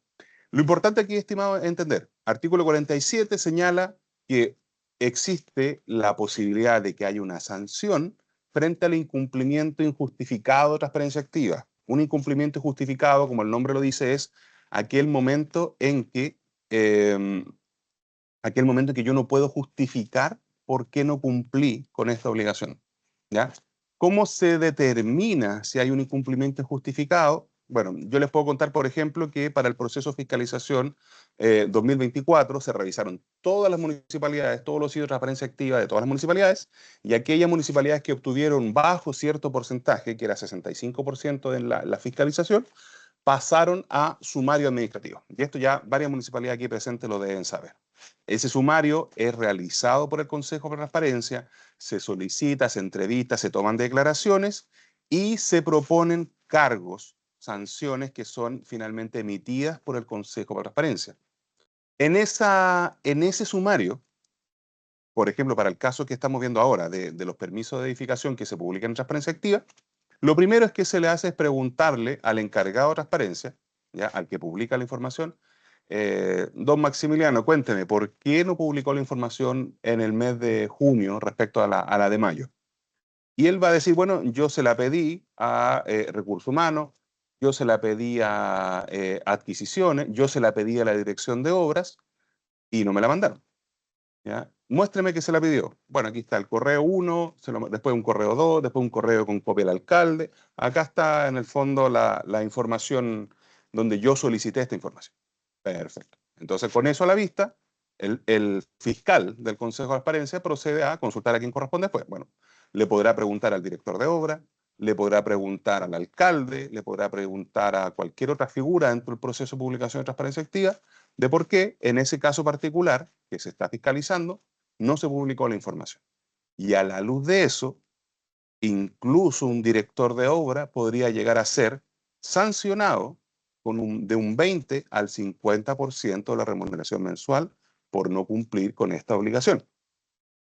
Lo importante aquí, estimado, es entender, artículo 47 señala que existe la posibilidad de que haya una sanción frente al incumplimiento injustificado de transparencia activa. Un incumplimiento injustificado, como el nombre lo dice, es aquel momento en que, yo no puedo justificar por qué no cumplí con esta obligación. ¿Ya? ¿Cómo se determina si hay un incumplimiento injustificado? Bueno, yo les puedo contar, por ejemplo, que para el proceso de fiscalización 2024 se revisaron todas las municipalidades, todos los sitios de transparencia activa de todas las municipalidades, y aquellas municipalidades que obtuvieron bajo cierto porcentaje, que era 65% en la fiscalización, pasaron a sumario administrativo. Y esto ya varias municipalidades aquí presentes lo deben saber. Ese sumario es realizado por el Consejo de Transparencia, se solicita, se entrevista, se toman declaraciones y se proponen cargos, sanciones que son finalmente emitidas por el Consejo de Transparencia. En ese sumario, por ejemplo, para el caso que estamos viendo ahora de los permisos de edificación que se publican en Transparencia Activa, lo primero es que se le hace es preguntarle al encargado de transparencia, ¿ya? Al que publica la información, don Maximiliano, cuénteme, ¿por qué no publicó la información en el mes de junio respecto a la de mayo? Y él va a decir, bueno, yo se la pedí a Recursos Humanos, yo se la pedí a Adquisiciones, yo se la pedí a la Dirección de Obras y no me la mandaron. ¿Ya? Muéstreme que se la pidió. Bueno, aquí está el correo 1, después un correo 2, después un correo con copia del alcalde. Acá está en el fondo la información donde yo solicité esta información. Perfecto. Entonces, con eso a la vista, el fiscal del Consejo de Transparencia procede a consultar a quien corresponde después. Bueno, le podrá preguntar al director de obra, le podrá preguntar al alcalde, le podrá preguntar a cualquier otra figura dentro del proceso de publicación de transparencia activa de por qué en ese caso particular que se está fiscalizando no se publicó la información. Y a la luz de eso, incluso un director de obra podría llegar a ser sancionado de un 20 al 50% de la remuneración mensual por no cumplir con esta obligación.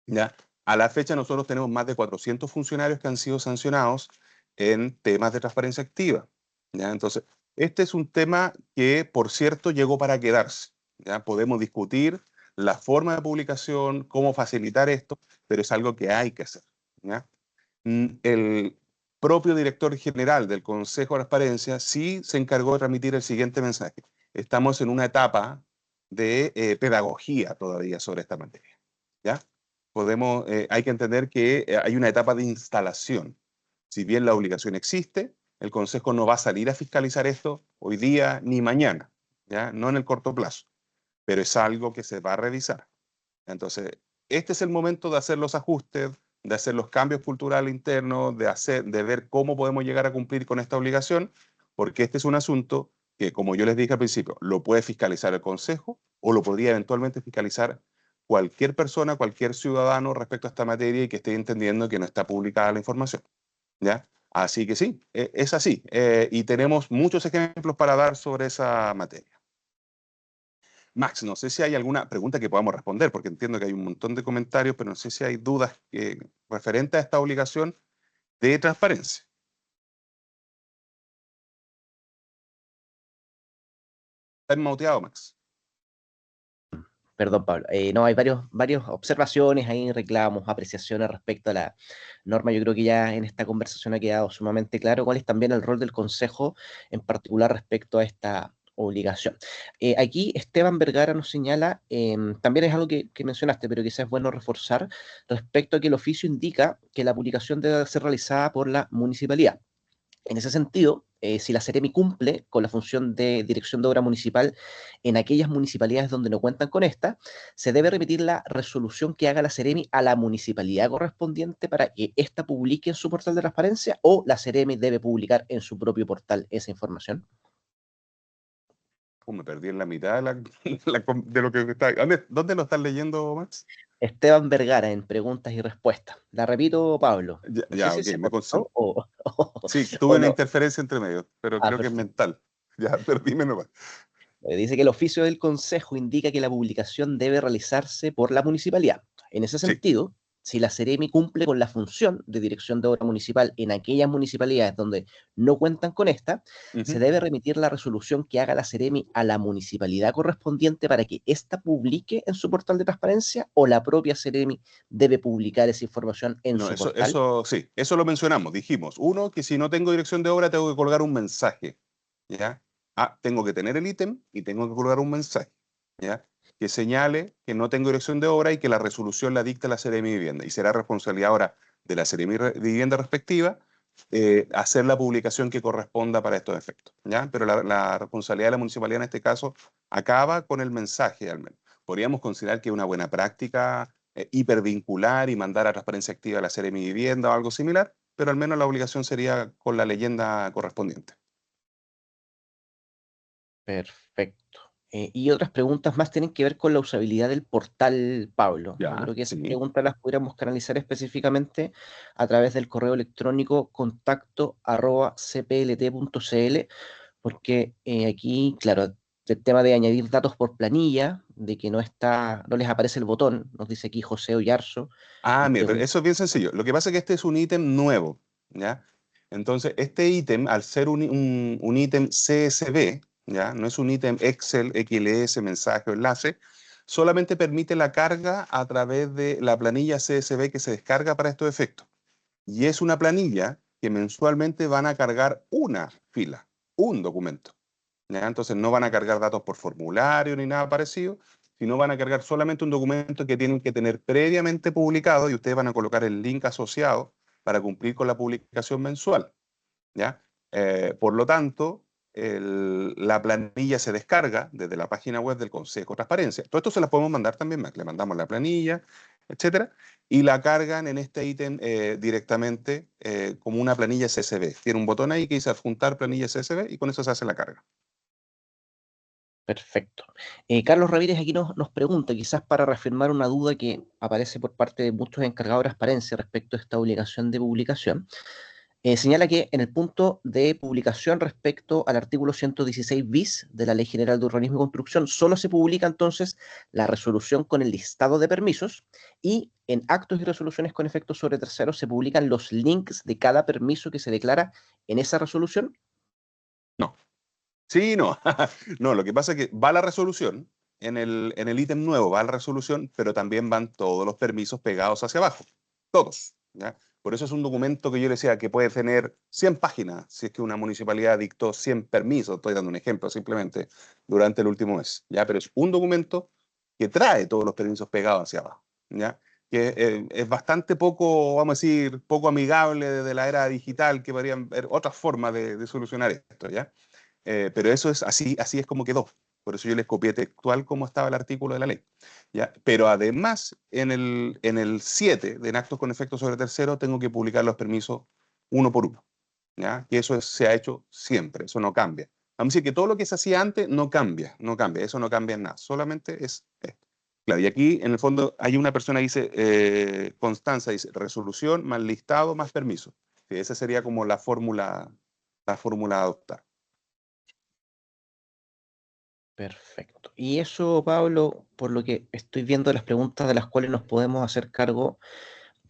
¿Ya? A la fecha nosotros tenemos más de 400 funcionarios que han sido sancionados en temas de transparencia activa. ¿Ya? Entonces, este es un tema que, por cierto, llegó para quedarse. ¿Ya? Podemos discutir la forma de publicación, cómo facilitar esto, pero es algo que hay que hacer. ¿Ya? El propio director general del Consejo de Transparencia sí se encargó de transmitir el siguiente mensaje. Estamos en una etapa de pedagogía todavía sobre esta materia. ¿Ya? Hay que entender que hay una etapa de instalación. Si bien la obligación existe, el Consejo no va a salir a fiscalizar esto hoy día ni mañana, ¿ya? No en el corto plazo, pero es algo que se va a revisar. Entonces, este es el momento de hacer los ajustes, de hacer los cambios culturales internos, de ver cómo podemos llegar a cumplir con esta obligación, porque este es un asunto que, como yo les dije al principio, lo puede fiscalizar el Consejo o lo podría eventualmente fiscalizar cualquier persona, cualquier ciudadano respecto a esta materia y que esté entendiendo que no está publicada la información. ¿Ya? Así que sí, es así. Y tenemos muchos ejemplos para dar sobre esa materia. Max, no sé si hay alguna pregunta que podamos responder, porque entiendo que hay un montón de comentarios, pero no sé si hay dudas referentes a esta obligación de transparencia. ¿Estás mauteado, Max? Perdón, Pablo. No, hay varias observaciones, hay reclamos, apreciaciones respecto a la norma. Yo creo que ya en esta conversación ha quedado sumamente claro cuál es también el rol del Consejo, en particular respecto a esta obligación. Aquí Esteban Vergara nos señala, también es algo que mencionaste, pero quizás es bueno reforzar, respecto a que el oficio indica que la publicación debe ser realizada por la municipalidad. En ese sentido, si la Seremi cumple con la función de dirección de obra municipal en aquellas municipalidades donde no cuentan con esta, se debe remitir la resolución que haga la Seremi a la municipalidad correspondiente para que ésta publique en su portal de transparencia, o la Seremi debe publicar en su propio portal esa información. Me perdí en la mitad de lo que está. ¿Dónde lo estás leyendo, Max? Esteban Vergara en preguntas y respuestas. La repito, Pablo. Ya, No sé ya, si ok, se me concentro. cortó o, Sí, tuve o una no. interferencia entre medio, pero creo que es Perfecto. mental. Ya, pero dime nomás. Dice que el oficio del Consejo indica que la publicación debe realizarse por la municipalidad. En ese Sí, sentido, si la Seremi cumple con la función de dirección de obra municipal en aquellas municipalidades donde no cuentan con esta, se debe remitir la resolución que haga la Seremi a la municipalidad correspondiente para que ésta publique en su portal de transparencia, o la propia Seremi debe publicar esa información en No, su eso, portal. eso sí, eso lo mencionamos. Dijimos, uno, que si no tengo dirección de obra, tengo que colgar un mensaje, ¿ya? Ah, tengo que tener el ítem y tengo que colgar un mensaje, ¿ya? Que señale que no tengo dirección de obra y que la resolución la dicta la Seremi Vivienda. Y será responsabilidad ahora de la Seremi Vivienda respectiva hacer la publicación que corresponda para estos efectos, ¿ya? Pero la responsabilidad de la municipalidad en este caso acaba con el mensaje, al menos. Podríamos considerar que es una buena práctica hipervincular y mandar a transparencia activa a la Seremi Vivienda o algo similar, pero al menos la obligación sería con la leyenda correspondiente. Perfecto. Y otras preguntas más tienen que ver con la usabilidad del portal, Pablo. Yo Ya, creo que esas sí. preguntas las pudiéramos canalizar específicamente a través del correo electrónico contacto@cplt.cl, porque aquí, claro, el tema de añadir datos por planilla, de que no está, no les aparece el botón, nos dice aquí José Oyarzo, Ah, nos mira, pero pregunta. eso es bien sencillo. Lo que pasa es que este es un ítem nuevo, ¿ya? Entonces, este ítem, al ser un ítem CSV, ¿ya? No es un ítem Excel, XLS, mensaje o enlace, solamente permite la carga a través de la planilla CSV que se descarga para estos efectos. Y es una planilla que mensualmente van a cargar una fila, un documento, ¿ya? Entonces no van a cargar datos por formulario ni nada parecido, sino van a cargar solamente un documento que tienen que tener previamente publicado y ustedes van a colocar el link asociado para cumplir con la publicación mensual, ¿ya? Por lo tanto, la planilla se descarga desde la página web del Consejo de Transparencia. Todo esto se las podemos mandar también, le mandamos la planilla, etcétera, y la cargan en este ítem directamente como una planilla CSV. Tiene un botón ahí que dice adjuntar planilla CSV y con eso se hace la carga. Perfecto. Carlos Ramírez aquí nos pregunta, quizás para reafirmar una duda que aparece por parte de muchos encargados de transparencia respecto a esta obligación de publicación. Señala que en el punto de publicación respecto al artículo 116 bis de la Ley General de Urbanismo y Construcción, solo se publica entonces la resolución con el listado de permisos, y en actos y resoluciones con efectos sobre terceros se publican los links de cada permiso que se declara en esa resolución. No. Sí, no. No, lo que pasa es que va la resolución, en el ítem nuevo va la resolución, pero también van todos los permisos pegados hacia abajo. Todos, ¿ya? Por eso es un documento que yo le decía que puede tener 100 páginas, si es que una municipalidad dictó 100 permisos, estoy dando un ejemplo simplemente, durante el último mes, ¿ya? Pero es un documento que trae todos los permisos pegados hacia abajo, ¿ya? Que es bastante poco, vamos a decir, poco amigable de la era digital, que podrían haber otras formas de solucionar esto, ¿ya? Pero eso es así, así es como quedó. Por eso yo les copié textual como estaba el artículo de la ley, ¿ya? Pero además, en el 7 de en actos con efecto sobre tercero, tengo que publicar los permisos uno por uno, ¿ya? Que eso se ha hecho siempre, eso no cambia. Vamos a decir que todo lo que se hacía antes no cambia, no cambia, eso no cambia en nada, solamente es esto. Claro, y aquí en el fondo hay una persona que dice, Constanza dice, resolución más listado más permiso. Sí, esa sería como la fórmula a adoptar. Perfecto. Y eso, Pablo, por lo que estoy viendo las preguntas de las cuales nos podemos hacer cargo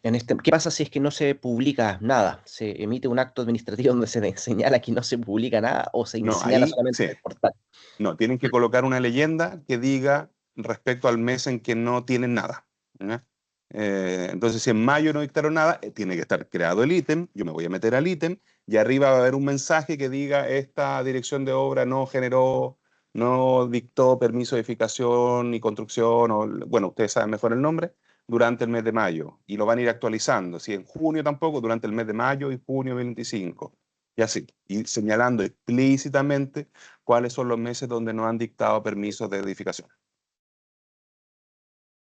en este, ¿qué pasa si es que no se publica nada? ¿Se emite un acto administrativo donde se señala que no se publica nada, o se No, señala ahí solamente sí. en el portal? No, tienen que colocar una leyenda que diga respecto al mes en que no tienen nada, ¿ya? Entonces, si en mayo no dictaron nada, tiene que estar creado el ítem, yo me voy a meter al ítem, y arriba va a haber un mensaje que diga esta dirección de obra no generó, no dictó permiso de edificación ni construcción, o, bueno, ustedes saben mejor el nombre, durante el mes de mayo, y lo van a ir actualizando. Si en junio tampoco, durante el mes de mayo y junio 25, y así, y señalando explícitamente cuáles son los meses donde no han dictado permisos de edificación.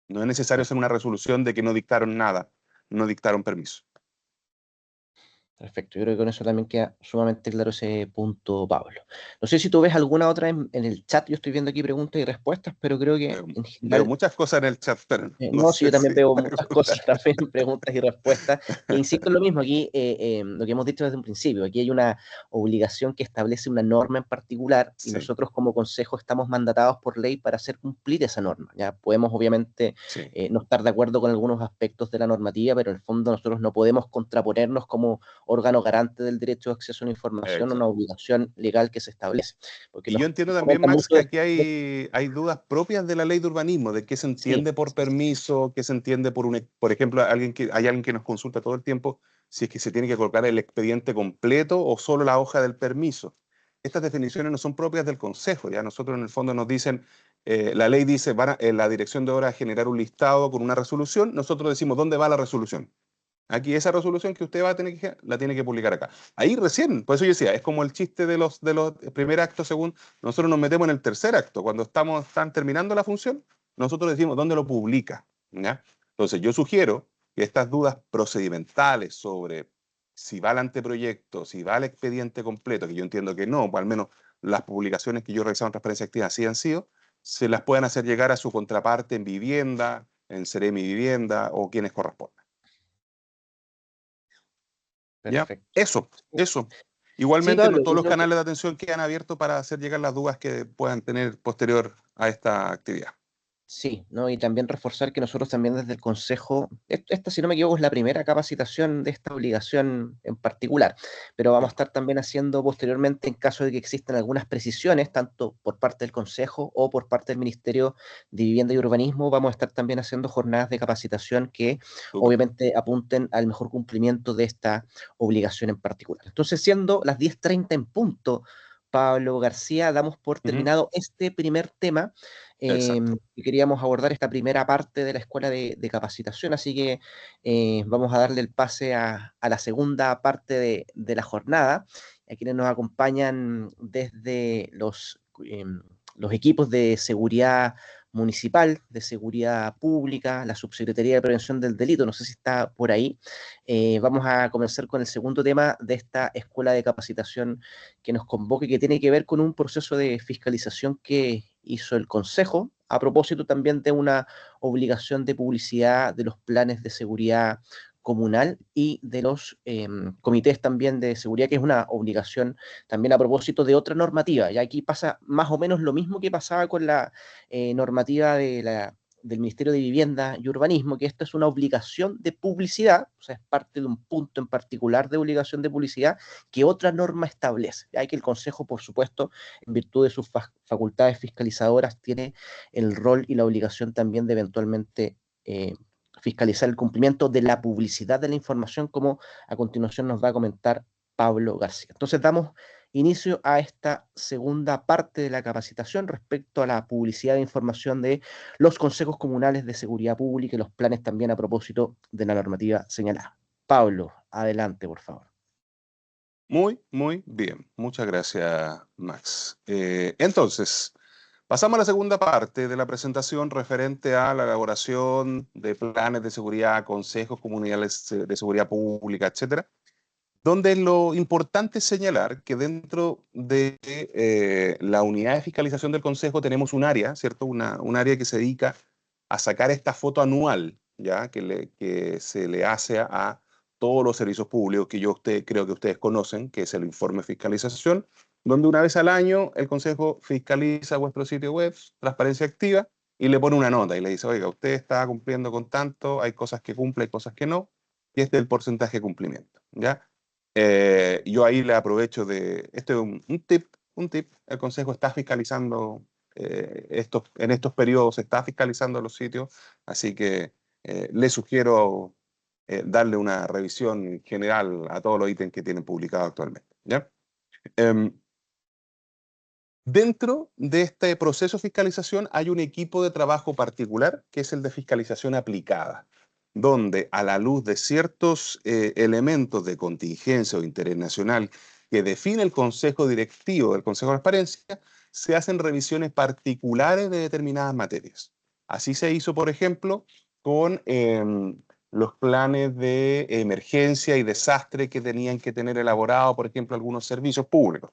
No es necesario hacer una resolución de que no dictaron nada, no dictaron permiso. Perfecto, yo creo que con eso también queda sumamente claro ese punto, Pablo. No sé si tú ves alguna otra en el chat, yo estoy viendo aquí preguntas y respuestas, pero creo que en Veo general. muchas cosas en el chat, pero no No, sí, yo sé también si veo muchas cosas preguntar. también, preguntas y respuestas. E insisto en lo mismo, aquí lo que hemos dicho desde un principio, aquí hay una obligación que establece una norma en particular y Sí, nosotros como consejo estamos mandatados por ley para hacer cumplir esa norma. Ya podemos obviamente sí, no estar de acuerdo con algunos aspectos de la normativa, pero en el fondo nosotros no podemos contraponernos como órgano garante del derecho de acceso a la información a una exacto. obligación legal que se establece. Porque Y nos yo entiendo también, comenta Max, mucho que aquí hay dudas propias de la ley de urbanismo, de qué se sí, entiende por permiso, qué se entiende por ejemplo, hay alguien que nos consulta todo el tiempo si es que se tiene que colocar el expediente completo o solo la hoja del permiso. Estas definiciones no son propias del Consejo, ya nosotros en el fondo nos dicen, la ley dice, la dirección de obra a generar un listado con una resolución, nosotros decimos, ¿dónde va la resolución? Aquí esa resolución que usted va a tener la tiene que publicar acá. Ahí recién, por eso yo decía, es como el chiste de los primer acto, según nosotros nos metemos en el tercer acto. Cuando están terminando la función, nosotros decimos dónde lo publica. ¿Ya? Entonces yo sugiero que estas dudas procedimentales sobre si va al anteproyecto, si va al expediente completo, que yo entiendo que no, o al menos las publicaciones que yo he realizado en Transparencia Activa así han sido, se las puedan hacer llegar a su contraparte en vivienda, en Seremi Vivienda o quienes correspondan. ¿Ya? perfecto. Eso. Sí, Igualmente, Pablo, todos yo los creo que canales de atención quedan abiertos para hacer llegar las dudas que puedan tener posterior a esta actividad. sí, ¿no? Y también reforzar que nosotros también desde el Consejo, esta, si no me equivoco, es la primera capacitación de esta obligación en particular, pero vamos a Sí, estar también haciendo posteriormente en caso de que existan algunas precisiones, tanto por parte del Consejo o por parte del Ministerio de Vivienda y Urbanismo, vamos a estar también haciendo jornadas de capacitación que súper. obviamente apunten al mejor cumplimiento de esta obligación en particular. Entonces, siendo las 10:30 en punto, Pablo García, damos por Ujú. terminado este primer tema Exacto. y queríamos abordar esta primera parte de la escuela de capacitación, así que vamos a darle el pase a la segunda parte de la jornada, a quienes nos acompañan desde los equipos de seguridad municipal, de seguridad pública, la Subsecretaría de Prevención del Delito, no sé si está por ahí. Vamos a comenzar con el segundo tema de esta escuela de capacitación que nos convoque, que tiene que ver con un proceso de fiscalización que hizo el Consejo, a propósito también de una obligación de publicidad de los planes de seguridad comunal y de los comités también de seguridad, que es una obligación también a propósito de otra normativa. Y aquí pasa más o menos lo mismo que pasaba con la normativa del Ministerio de Vivienda y Urbanismo, que esta es una obligación de publicidad, o sea, es parte de un punto en particular de obligación de publicidad que otra norma establece. Hay que el Consejo, por supuesto, en virtud de sus facultades fiscalizadoras, tiene el rol y la obligación también de eventualmente fiscalizar el cumplimiento de la publicidad de la información, como a continuación nos va a comentar Pablo García. Entonces damos inicio a esta segunda parte de la capacitación respecto a la publicidad de información de los consejos comunales de seguridad pública y los planes también a propósito de la normativa señalada. Pablo, adelante, por favor. Muy, muy bien. Muchas gracias, Max. Entonces, pasamos a la segunda parte de la presentación referente a la elaboración de planes de seguridad, consejos comunales de seguridad pública, etcétera, donde lo importante es señalar que dentro de la unidad de fiscalización del Consejo tenemos un área, ¿cierto? Un área que se dedica a sacar esta foto anual, ¿ya? Que se le hace a todos los servicios públicos que creo que ustedes conocen, que es el informe de fiscalización, donde una vez al año el Consejo fiscaliza vuestro sitio web, Transparencia Activa, y le pone una nota y le dice, oiga, usted está cumpliendo con tanto, hay cosas que cumple, hay cosas que no, y este es el porcentaje de cumplimiento, ¿ya? Yo ahí le aprovecho esto es un tip, el Consejo está fiscalizando, en estos periodos se está fiscalizando los sitios, así que le sugiero darle una revisión general a todos los ítems que tienen publicados actualmente, ¿ya? Em, Dentro de este proceso de fiscalización hay un equipo de trabajo particular que es el de fiscalización aplicada, donde a la luz de ciertos elementos de contingencia o interés nacional que define el Consejo Directivo del Consejo de Transparencia, se hacen revisiones particulares de determinadas materias. Así se hizo, por ejemplo, con los planes de emergencia y desastre que tenían que tener elaborado, por ejemplo, algunos servicios públicos,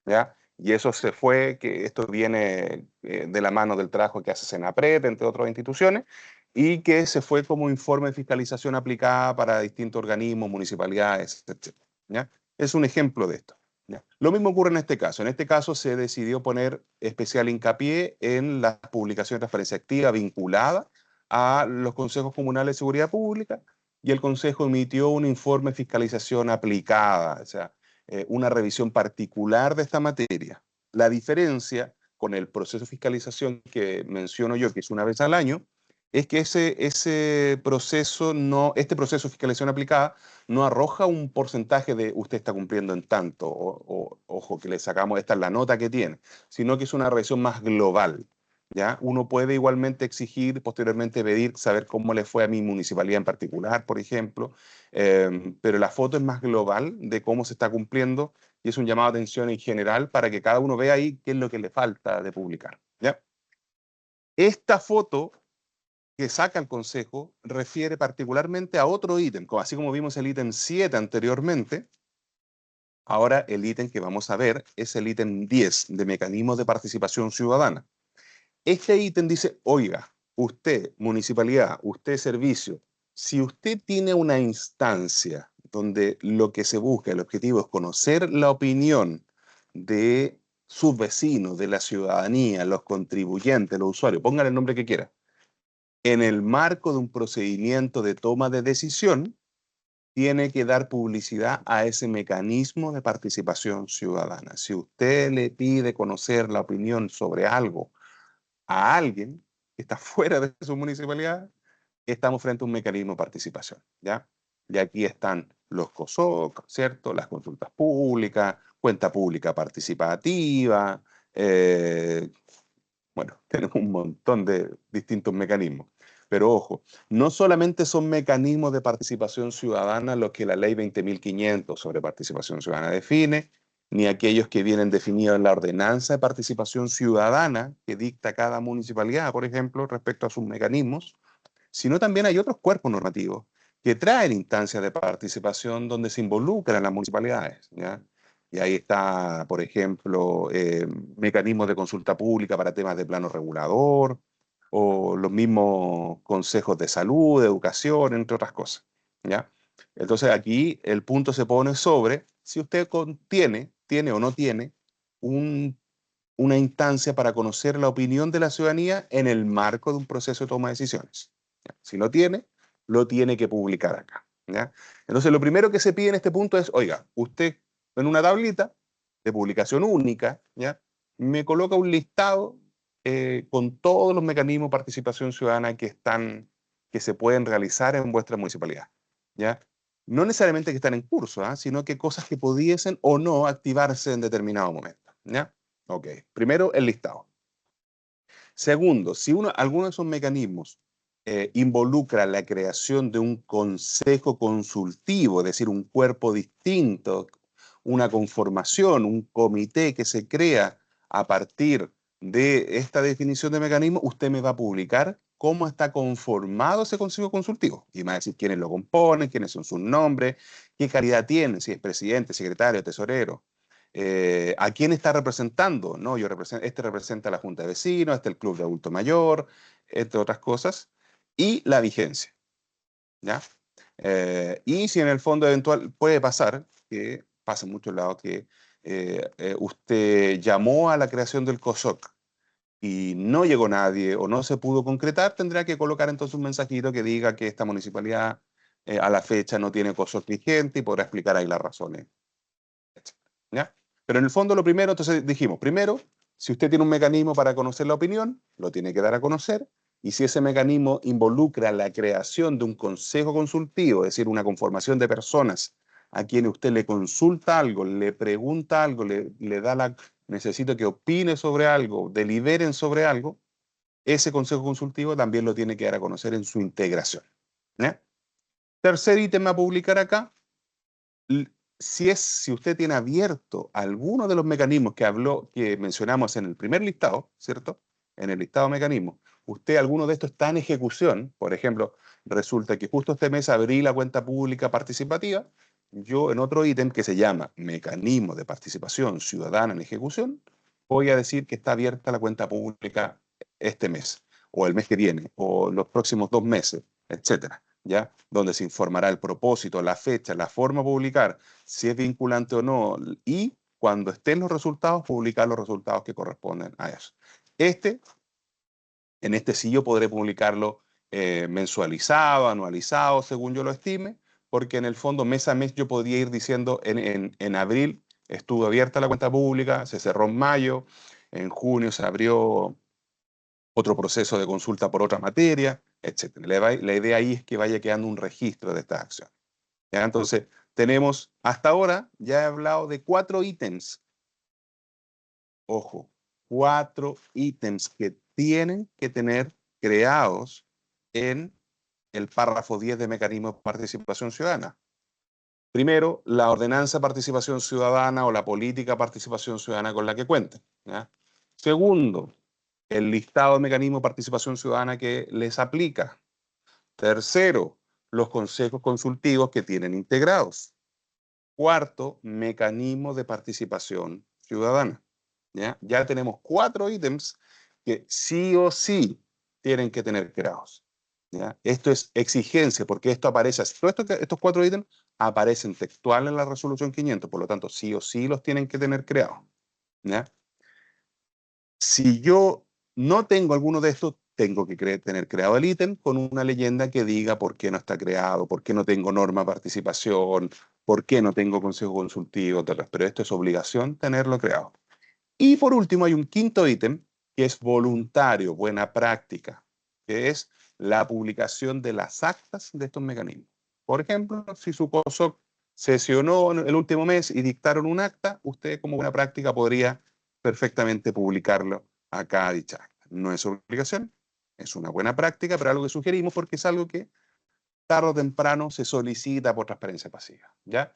¿ya? Y eso se fue, que esto viene de la mano del trabajo que hace Senapred, entre otras instituciones, y que se fue como informe de fiscalización aplicada para distintos organismos, municipalidades, etc. ¿Ya? Es un ejemplo de esto. ¿Ya? Lo mismo ocurre en este caso. En este caso se decidió poner especial hincapié en la publicación de transparencia activa vinculada a los consejos comunales de seguridad pública, y el consejo emitió un informe de fiscalización aplicada, o sea, una revisión particular de esta materia. La diferencia con el proceso de fiscalización que menciono yo, que es una vez al año, es que ese proceso no, este proceso de fiscalización aplicada no arroja un porcentaje de usted está cumpliendo en tanto, ojo que le sacamos, esta es la nota que tiene, sino que es una revisión más global. ¿Ya? Uno puede igualmente exigir, posteriormente pedir, saber cómo le fue a mi municipalidad en particular, por ejemplo, pero la foto es más global de cómo se está cumpliendo y es un llamado de atención en general para que cada uno vea ahí qué es lo que le falta de publicar. ¿Ya? Esta foto que saca el Consejo refiere particularmente a otro ítem, así como vimos el ítem 7 anteriormente. Ahora el ítem que vamos a ver es el ítem 10 de mecanismos de participación ciudadana. Este ítem dice, oiga, usted, municipalidad, usted, servicio, si usted tiene una instancia donde lo que se busca, el objetivo es conocer la opinión de sus vecinos, de la ciudadanía, los contribuyentes, los usuarios, póngale el nombre que quiera, en el marco de un procedimiento de toma de decisión, tiene que dar publicidad a ese mecanismo de participación ciudadana. Si usted le pide conocer la opinión sobre algo a alguien que está fuera de su municipalidad, estamos frente a un mecanismo de participación, ¿ya? Y aquí están los COSOC, ¿cierto? Las consultas públicas, cuenta pública participativa, bueno, tenemos un montón de distintos mecanismos. Pero ojo, no solamente son mecanismos de participación ciudadana los que la ley 20.500 sobre participación ciudadana define, ni aquellos que vienen definidos en la ordenanza de participación ciudadana que dicta cada municipalidad, por ejemplo, respecto a sus mecanismos, sino también hay otros cuerpos normativos que traen instancias de participación donde se involucran las municipalidades, ¿ya? Y ahí está, por ejemplo, mecanismos de consulta pública para temas de plano regulador, o los mismos consejos de salud, de educación, entre otras cosas, ¿ya? Entonces aquí el punto se pone sobre si usted tiene o no tiene un, una instancia para conocer la opinión de la ciudadanía en el marco de un proceso de toma de decisiones. ¿Ya? Si lo tiene que publicar acá. ¿Ya? Entonces, lo primero que se pide en este punto es, oiga, usted en una tablita de publicación única, ¿ya? Me coloca un listado con todos los mecanismos de participación ciudadana que se pueden realizar en vuestra municipalidad. ¿Ya? No necesariamente que están en curso, ¿eh? Sino que cosas que pudiesen o no activarse en determinado momento. ¿Ya? Ok, primero el listado. Segundo, si alguno de esos mecanismos involucra la creación de un consejo consultivo, es decir, un cuerpo distinto, una conformación, un comité que se crea a partir de esta definición de mecanismo, usted me va a publicar cómo está conformado ese consejo consultivo. Y me va a decir quiénes lo componen, quiénes son sus nombres, qué calidad tienen, si es presidente, secretario, tesorero. ¿A quién está representando? No, este representa a la Junta de Vecinos, el Club de Adulto Mayor, entre otras cosas, y la vigencia, ¿ya? Y si en el fondo eventual puede pasar, que pasa en muchos lados, que usted llamó a la creación del COSOC y no llegó nadie o no se pudo concretar, tendrá que colocar entonces un mensajito que diga que esta municipalidad a la fecha no tiene COSOC vigente y podrá explicar ahí las razones, ¿ya? Pero en el fondo lo primero, entonces dijimos, primero, si usted tiene un mecanismo para conocer la opinión, lo tiene que dar a conocer, y si ese mecanismo involucra la creación de un consejo consultivo, es decir, una conformación de personas a quienes usted le consulta algo, le pregunta algo, le da necesito que opine sobre algo, deliberen sobre algo, ese consejo consultivo también lo tiene que dar a conocer en su integración, ¿ya? Tercer ítem a publicar acá, si usted tiene abierto alguno de los mecanismos que mencionamos en el primer listado, ¿cierto? En el listado de mecanismos, alguno de estos está en ejecución, por ejemplo, resulta que justo este mes abrí la cuenta pública participativa, yo en otro ítem que se llama Mecanismo de Participación Ciudadana en Ejecución, voy a decir que está abierta la cuenta pública este mes, o el mes que viene, o los próximos 2 meses, etcétera, ¿ya? Donde se informará el propósito, la fecha, la forma de publicar, si es vinculante o no, y cuando estén los resultados, publicar los resultados que corresponden a eso. En este sí yo podré publicarlo mensualizado, anualizado, según yo lo estime, porque en el fondo mes a mes yo podría ir diciendo en abril estuvo abierta la cuenta pública, se cerró en mayo, en junio se abrió otro proceso de consulta por otra materia, etc. La idea ahí es que vaya quedando un registro de estas acciones. ¿Ya? Entonces, tenemos, hasta ahora, ya he hablado de 4 ítems. Ojo, 4 ítems que tienen que tener creados en el párrafo 10 de Mecanismo de Participación Ciudadana. Primero, la ordenanza de participación ciudadana o la política de participación ciudadana con la que cuenten. ¿Ya? Segundo, el listado de mecanismos de participación ciudadana que les aplica. Tercero, los consejos consultivos que tienen integrados. Cuarto, mecanismo de participación ciudadana. Ya tenemos 4 ítems que sí o sí tienen que tener creados. ¿Ya? Esto es exigencia, porque esto aparece, estos 4 ítems aparecen textual en la resolución 500, por lo tanto, sí o sí los tienen que tener creados. ¿Ya? Si yo no tengo alguno de estos, tengo que tener creado el ítem con una leyenda que diga por qué no está creado, por qué no tengo norma de participación, por qué no tengo consejo consultivo, etc. Pero esto es obligación tenerlo creado. Y por último, hay un quinto ítem que es voluntario, buena práctica, que es la publicación de las actas de estos mecanismos. Por ejemplo, si su COSOC sesionó en el último mes y dictaron un acta, usted como buena práctica podría perfectamente publicarlo acá a dicha acta. No es obligación, es una buena práctica, pero algo que sugerimos porque es algo que tarde o temprano se solicita por transparencia pasiva. ¿Ya?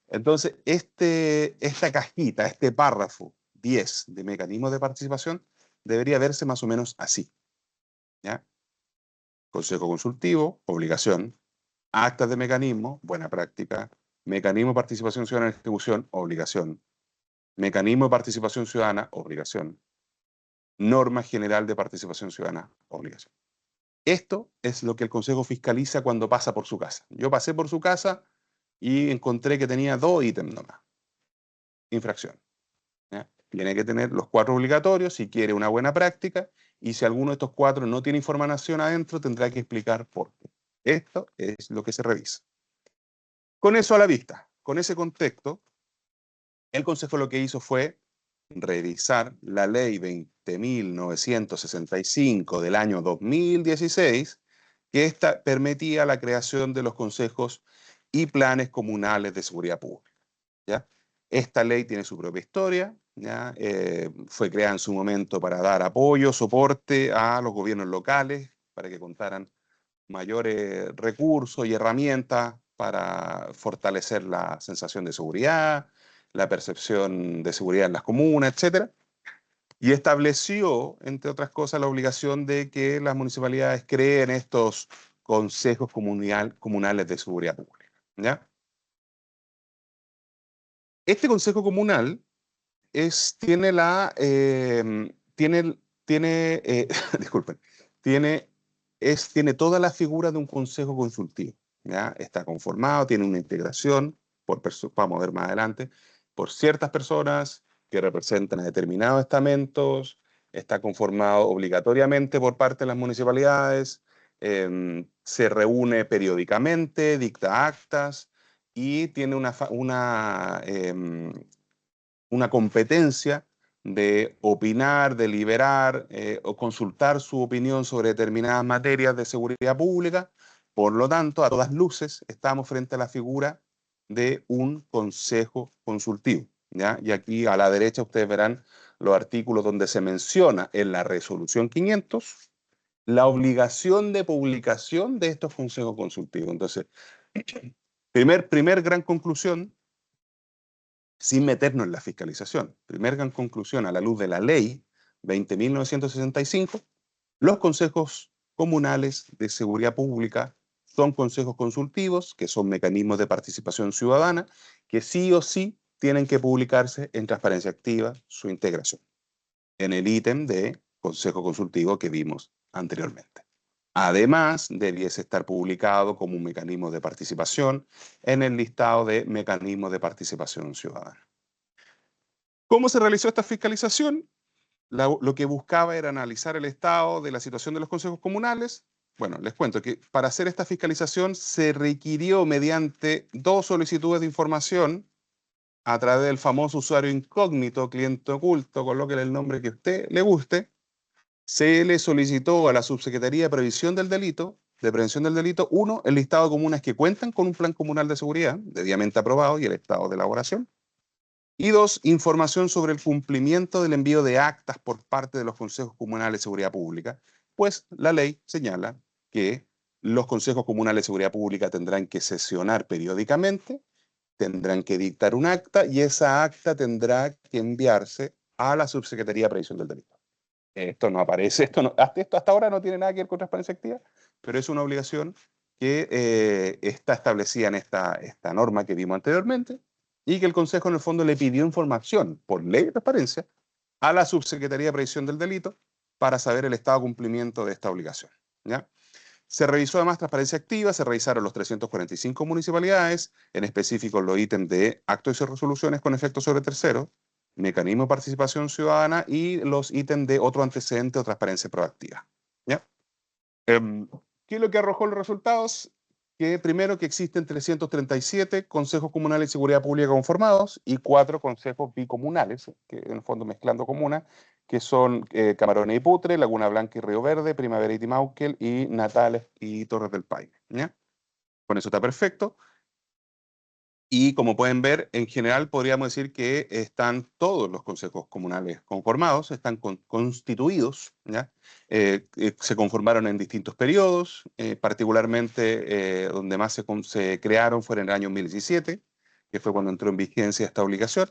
Entonces, esta cajita, este párrafo 10 de mecanismos de participación debería verse más o menos así. ¿Ya? Consejo consultivo, obligación. Actas de mecanismo, buena práctica. Mecanismo de participación ciudadana en ejecución, obligación. Mecanismo de participación ciudadana, obligación. Norma general de participación ciudadana, obligación. Esto es lo que el Consejo fiscaliza cuando pasa por su casa. Yo pasé por su casa y encontré que tenía 2 ítems nomás. Infracción. ¿Ya? Tiene que tener los 4 obligatorios si quiere una buena práctica, y si alguno de estos 4 no tiene información adentro, tendrá que explicar por qué. Esto es lo que se revisa. Con eso a la vista, con ese contexto, el Consejo lo que hizo fue revisar la ley 20.965 del año 2016, que esta permitía la creación de los consejos y planes comunales de seguridad pública. ¿Ya? Esta ley tiene su propia historia, ¿ya? Fue creada en su momento para dar apoyo, soporte a los gobiernos locales, para que contaran mayores recursos y herramientas para fortalecer la sensación de seguridad, la percepción de seguridad en las comunas, etc. Y estableció, entre otras cosas, la obligación de que las municipalidades creen estos consejos comunales de seguridad pública. ¿Ya? Este consejo comunal tiene disculpen, tiene toda la figura de un consejo consultivo. ¿Ya? Está conformado, tiene una integración, vamos a ver más adelante, por ciertas personas que representan a determinados estamentos, está conformado obligatoriamente por parte de las municipalidades, se reúne periódicamente, dicta actas y tiene una competencia de opinar, deliberar o consultar su opinión sobre determinadas materias de seguridad pública. Por lo tanto, a todas luces, estamos frente a la figura de un consejo consultivo. ¿Ya? Y aquí a la derecha ustedes verán los artículos donde se menciona en la resolución 500 la obligación de publicación de estos consejos consultivos. Entonces, primer gran conclusión, sin meternos en la fiscalización. Primer gran conclusión, a la luz de la ley 20.965, Los consejos comunales de seguridad pública son consejos consultivos, que son mecanismos de participación ciudadana, que sí o sí tienen que publicarse en Transparencia Activa su integración, en el ítem de consejo consultivo que vimos anteriormente. Además, debiese estar publicado como un mecanismo de participación en el listado de mecanismos de participación ciudadana. ¿Cómo se realizó esta fiscalización? Lo que buscaba era analizar el estado de la situación de los consejos comunales. Bueno, les cuento que para hacer esta fiscalización se requirió mediante 2 solicitudes de información a través del famoso usuario incógnito, cliente oculto, colóquele el nombre que a usted le guste. Se le solicitó a la Subsecretaría de Prevención del Delito, uno, el listado de comunas que cuentan con un plan comunal de seguridad debidamente aprobado y el estado de elaboración. Y 2, información sobre el cumplimiento del envío de actas por parte de los consejos comunales de seguridad pública, pues la ley señala que los consejos comunales de seguridad pública tendrán que sesionar periódicamente, tendrán que dictar un acta y esa acta tendrá que enviarse a la Subsecretaría de Prevención del Delito. Esto no aparece, hasta ahora no tiene nada que ver con transparencia activa, pero es una obligación que está establecida en esta norma que vimos anteriormente y que el Consejo en el fondo le pidió información por ley de transparencia a la Subsecretaría de Prevención del Delito para saber el estado de cumplimiento de esta obligación. ¿Ya? Se revisó además transparencia activa, se revisaron los 345 municipalidades, en específico los ítems de actos y resoluciones con efecto sobre terceros, mecanismo de participación ciudadana y los ítems de otro antecedente o transparencia proactiva. ¿Ya? ¿Qué es lo que arrojó los resultados? Que primero que existen 337 consejos comunales de seguridad pública conformados y 4 consejos bicomunales, que en el fondo mezclando comunas, que son Camarones y Putre, Laguna Blanca y Río Verde, Primavera y Timauquel y Natales y Torres del Paine. ¿Ya? Con eso está perfecto. Y como pueden ver, en general podríamos decir que están todos los consejos comunales conformados, están constituidos, ¿ya? Se conformaron en distintos periodos, particularmente donde más se crearon fue en el año 2017, que fue cuando entró en vigencia esta obligación.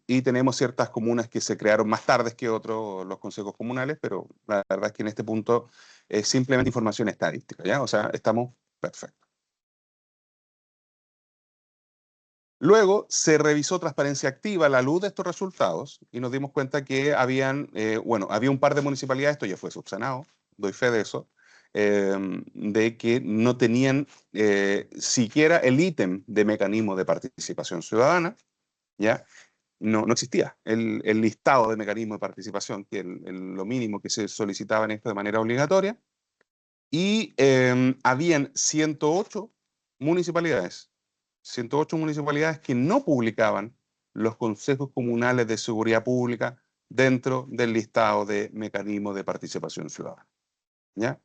Y tenemos ciertas comunas que se crearon más tarde que otros los consejos comunales, pero la verdad es que en este punto es simplemente información estadística, ¿ya? O sea, estamos perfectos. Luego se revisó transparencia activa a la luz de estos resultados y nos dimos cuenta que había un par de municipalidades, esto ya fue subsanado, doy fe de eso, de que no tenían siquiera el ítem de mecanismo de participación ciudadana, ¿ya? No existía el listado de mecanismos de participación, que es lo mínimo que se solicitaba en esto de manera obligatoria, y habían municipalidades 108 municipalidades que no publicaban los consejos comunales de seguridad pública dentro del listado de mecanismos de participación ciudadana, ¿ya?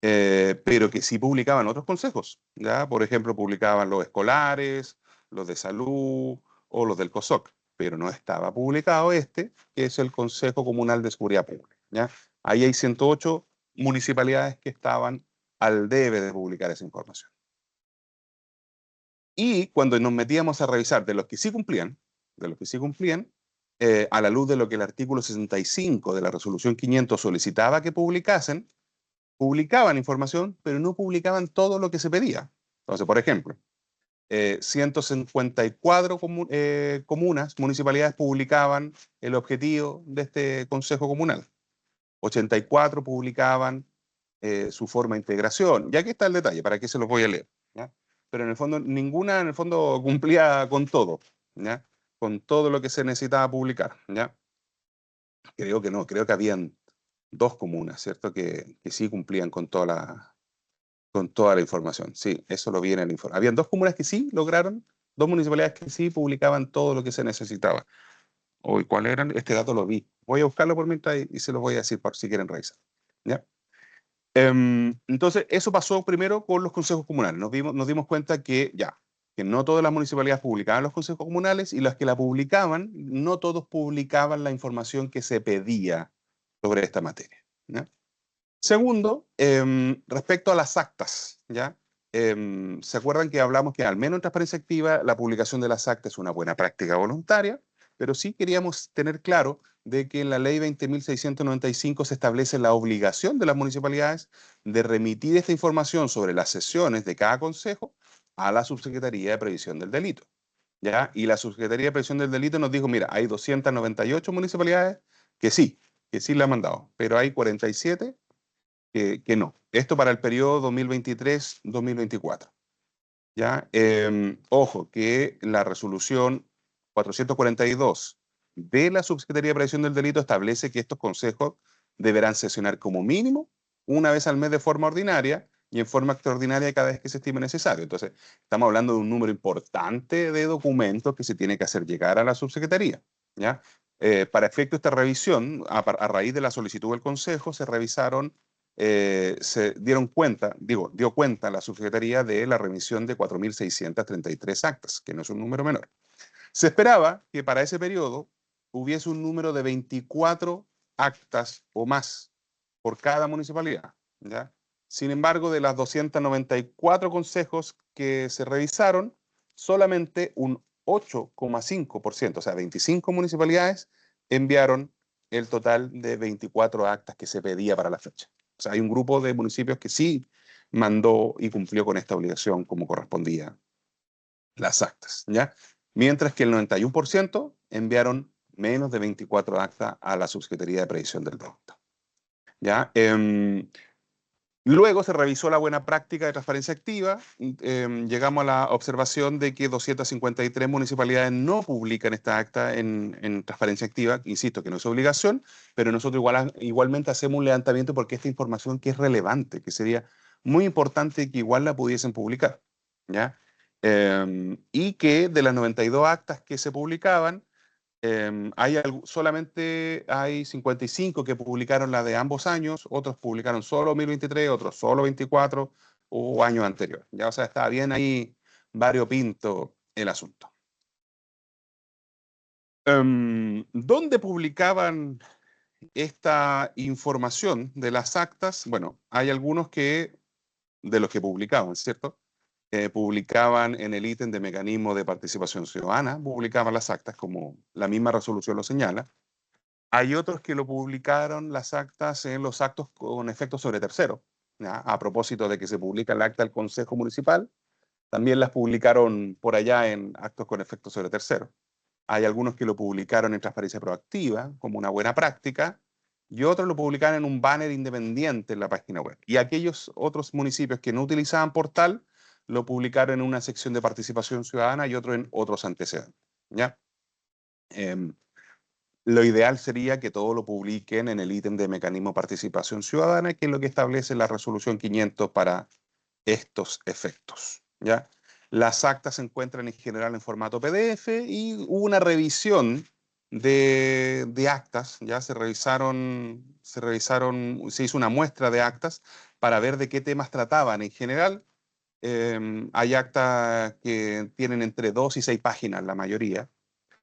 Pero que sí publicaban otros consejos, ¿ya? Por ejemplo, publicaban los escolares, los de salud o los del COSOC, pero no estaba publicado que es el Consejo Comunal de Seguridad Pública, ¿ya? Ahí hay 108 municipalidades que estaban al debe de publicar esa información. Y cuando nos metíamos a revisar de los que sí cumplían, a la luz de lo que el artículo 65 de la resolución 500 solicitaba que publicasen, publicaban información, pero no publicaban todo lo que se pedía. Entonces, por ejemplo, 154 comunas, municipalidades publicaban el objetivo de este consejo comunal. 84 publicaban su forma de integración. Y aquí está el detalle, ¿para qué se los voy a leer? ¿Ya? Pero en el fondo, ninguna en el fondo cumplía con todo, ¿ya? Con todo lo que se necesitaba publicar, ¿ya? Creo que no, creo que habían 2 comunas, ¿cierto? Que sí cumplían con toda la información. Sí, eso lo vi en el informe. Habían 2 comunas que sí lograron, 2 municipalidades que sí publicaban todo lo que se necesitaba. Hoy, ¿cuál eran? Este dato lo vi. Voy a buscarlo por mientras y se los voy a decir por si quieren revisar. ¿Ya? Entonces, eso pasó primero con los consejos comunales. Nos dimos cuenta que no todas las municipalidades publicaban los consejos comunales y las que la publicaban, no todos publicaban la información que se pedía sobre esta materia, ¿ya? Segundo, respecto a las actas, ¿ya? ¿Se acuerdan que hablamos que al menos en transparencia activa la publicación de las actas es una buena práctica voluntaria? pero sí queríamos tener claro de que en la ley 20.695 se establece la obligación de las municipalidades de remitir esta información sobre las sesiones de cada consejo a la Subsecretaría de Previsión del Delito, ¿ya? Y la Subsecretaría de Previsión del Delito nos dijo, mira, hay 298 municipalidades que sí la han mandado, pero hay 47 que no. Esto para el periodo 2023-2024. ¿Ya? Ojo, que la resolución 442 de la Subsecretaría de Prevención del Delito establece que estos consejos deberán sesionar como mínimo una vez al mes de forma ordinaria y en forma extraordinaria cada vez que se estime necesario. Entonces, estamos hablando de un número importante de documentos que se tiene que hacer llegar a la Subsecretaría, ¿ya? Para efecto de esta revisión, a raíz de la solicitud del Consejo, se revisaron se dieron cuenta, dio cuenta la Subsecretaría de la remisión de 4.633 actas, que no es un número menor. Se esperaba que para ese periodo hubiese un número de 24 actas o más por cada municipalidad, ¿ya? Sin embargo, de las 294 consejos que se revisaron, solamente un 8,5%, o sea, 25 municipalidades, enviaron el total de 24 actas que se pedía para la fecha. O sea, hay un grupo de municipios que sí mandó y cumplió con esta obligación como correspondía las actas, ¿ya? Mientras que el 91% enviaron menos de 24 actas a la Subsecretaría de Previsión del Delito, ¿ya? Luego se revisó la buena práctica de transparencia activa. Llegamos a la observación de que 253 municipalidades no publican esta acta en transparencia activa. Insisto que no es obligación, pero nosotros igualmente hacemos un levantamiento porque esta información que es relevante, que sería muy importante que igual la pudiesen publicar, ¿ya? Y que de las 92 actas que se publicaban, solamente hay 55 que publicaron la de ambos años, otros publicaron solo 2023, otros solo 24 o años anteriores. Ya, o sea, está bien ahí variopinto el asunto. ¿Dónde publicaban esta información de las actas? Bueno, hay algunos de los que publicaban, ¿cierto? Publicaban en el ítem de mecanismo de participación ciudadana, publicaban las actas como la misma resolución lo señala. Hay otros que lo publicaron las actas en los actos con efecto sobre terceros. ¿Ya? A propósito de que se publica el acta del Consejo Municipal, también las publicaron por allá en actos con efecto sobre terceros. Hay algunos que lo publicaron en transparencia proactiva, como una buena práctica, y otros lo publicaron en un banner independiente en la página web. Y aquellos otros municipios que no utilizaban portal, lo publicaron en una sección de participación ciudadana y otro en otros antecedentes. ¿Ya? Lo ideal sería que todo lo publiquen en el ítem de mecanismo de participación ciudadana, que es lo que establece la resolución 500 para estos efectos, ¿ya? Las actas se encuentran en general en formato PDF y hubo una revisión de actas, ya se hizo una muestra de actas para ver de qué temas trataban. En general, hay actas que tienen entre 2 y 6 páginas, la mayoría.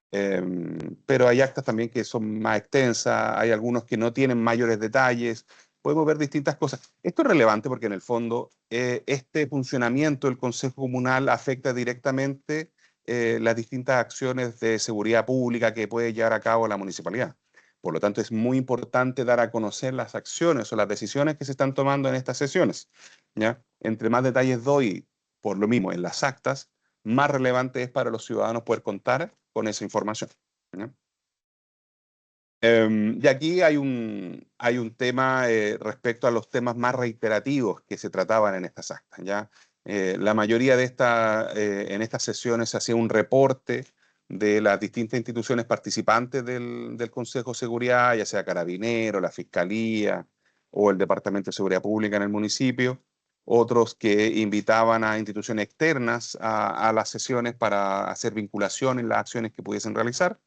Pero hay actas también que son más extensas, hay algunos que no tienen mayores detalles, podemos ver distintas cosas. Esto es relevante porque en el fondo este funcionamiento del Consejo Comunal afecta directamente las distintas acciones de seguridad pública que puede llevar a cabo la municipalidad. Por lo tanto, es muy importante dar a conocer las acciones o las decisiones que se están tomando en estas sesiones, ¿ya? Entre más detalles doy, por lo mismo, en las actas, más relevante es para los ciudadanos poder contar con esa información, ¿no? Y aquí hay un tema respecto a los temas más reiterativos que se trataban en estas actas, ¿ya? La mayoría de en estas sesiones se hacía un reporte de las distintas instituciones participantes del Consejo de Seguridad, ya sea Carabineros, la Fiscalía o el Departamento de Seguridad Pública en el municipio, otros que invitaban a instituciones externas a las sesiones para hacer vinculación en las acciones que pudiesen realizar,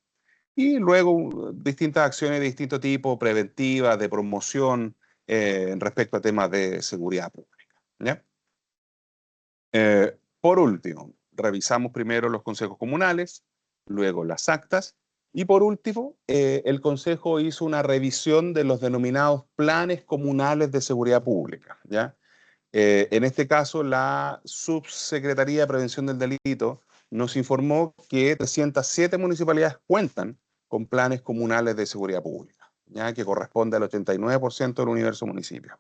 y luego distintas acciones de distinto tipo, preventivas, de promoción, respecto a temas de seguridad pública, ¿ya? Por último, revisamos primero los consejos comunales, luego las actas, y por último, el Consejo hizo una revisión de los denominados planes comunales de seguridad pública, ¿ya? En este caso, la Subsecretaría de Prevención del Delito nos informó que 307 municipalidades cuentan con planes comunales de seguridad pública, ¿ya? Que corresponde al 89% del universo municipio.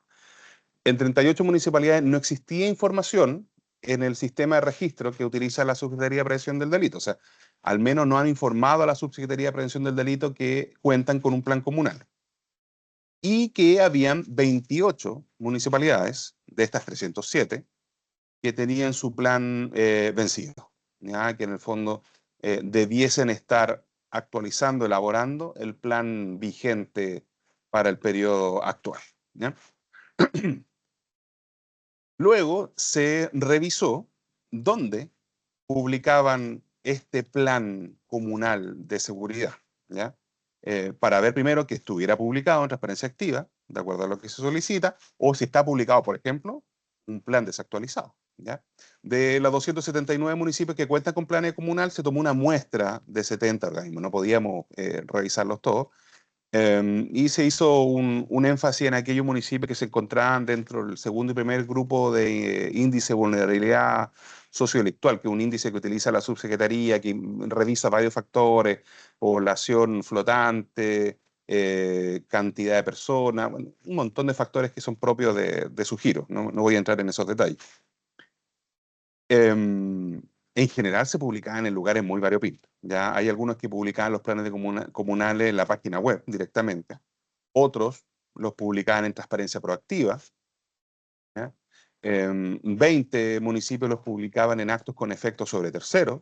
En 38 municipalidades no existía información en el sistema de registro que utiliza la Subsecretaría de Prevención del Delito. O sea, al menos no han informado a la Subsecretaría de Prevención del Delito que cuentan con un plan comunal. Y que habían 28 municipalidades de estas 307 que tenían su plan vencido, ¿ya? Que en el fondo debiesen estar actualizando, elaborando el plan vigente para el periodo actual, ¿ya? Luego se revisó dónde publicaban este plan comunal de seguridad, ¿ya? Para ver primero que estuviera publicado en transparencia activa, de acuerdo a lo que se solicita, o si está publicado, por ejemplo, un plan desactualizado, ¿ya? De los 279 municipios que cuentan con planes comunal, se tomó una muestra de 70 organismos, no podíamos revisarlos todos, y se hizo un énfasis en aquellos municipios que se encontraban dentro del segundo y primer grupo de índice de vulnerabilidad sociodelictual, que es un índice que utiliza la subsecretaría, que revisa varios factores, población flotante, cantidad de personas, bueno, un montón de factores que son propios de su giro. No voy a entrar en esos detalles. En general se publicaban en lugares muy variopintos. Ya hay algunos que publicaban los planes comunales en la página web directamente. Otros los publicaban en transparencia proactiva. ¿Ya? 20 municipios los publicaban en actos con efecto sobre terceros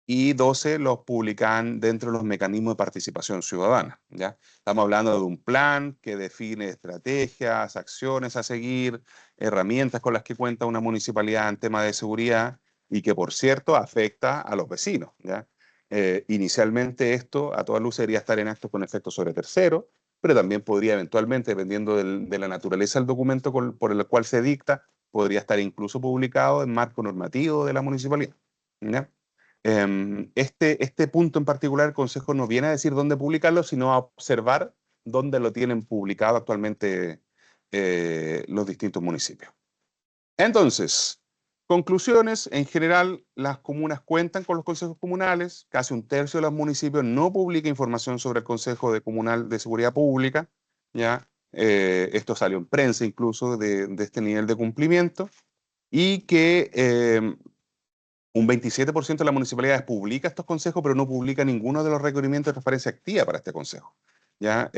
y 12 los publicaban dentro de los mecanismos de participación ciudadana, ¿ya? Estamos hablando de un plan que define estrategias, acciones a seguir, herramientas con las que cuenta una municipalidad en tema de seguridad y que, por cierto, afecta a los vecinos, ¿ya? Inicialmente esto, a toda luz, debería estar en actos con efecto sobre terceros, pero también podría eventualmente, dependiendo de la naturaleza del documento por el cual se dicta, podría estar incluso publicado en marco normativo de la municipalidad, ¿ya? Este punto en particular, el Consejo no viene a decir dónde publicarlo, sino a observar dónde lo tienen publicado actualmente los distintos municipios. Entonces, conclusiones, en general, las comunas cuentan con los consejos comunales, casi un tercio de los municipios no publica información sobre el Consejo Comunal de Seguridad Pública, ¿ya? Esto salió en prensa incluso de este nivel de cumplimiento, y que un 27% de las municipalidades publica estos consejos, pero no publica ninguno de los requerimientos de transparencia activa para este consejo, ¿ya?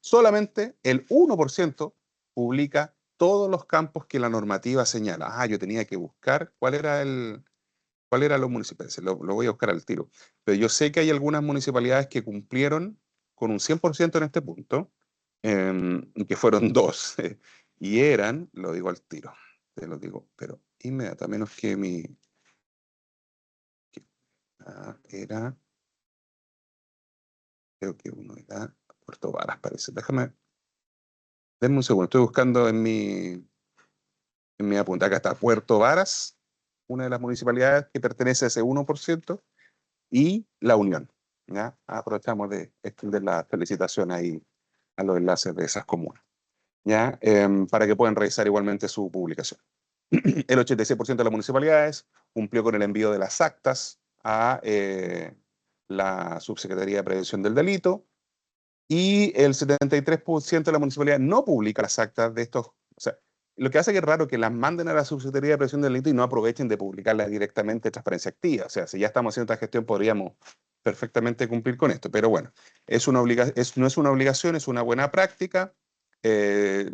Solamente el 1% publica todos los campos que la normativa señala. Ah, yo tenía que buscar cuál era los municipios. Lo voy a buscar al tiro. Pero yo sé que hay algunas municipalidades que cumplieron con un 100% en este punto, que fueron dos, y eran, lo digo al tiro, te lo digo, pero inmediatamente, menos que mi... era, creo que uno era Puerto Varas, parece. Denme un segundo, estoy buscando en mi apunte. Acá está Puerto Varas, una de las municipalidades que pertenece a ese 1%, y La Unión, ¿ya? Aprovechamos de extender la felicitación ahí a los enlaces de esas comunas, ¿ya? Para que puedan revisar igualmente su publicación. El 86% de las municipalidades cumplió con el envío de las actas a la Subsecretaría de Prevención del Delito, y el 73% de la municipalidad no publica las actas de estos. O sea, lo que hace que es raro que las manden a la Subsecretaría de Prevención del Delito y no aprovechen de publicarlas directamente en transparencia activa. O sea, si ya estamos haciendo esta gestión, podríamos perfectamente cumplir con esto. Pero bueno, no es una obligación, es una buena práctica. Eh,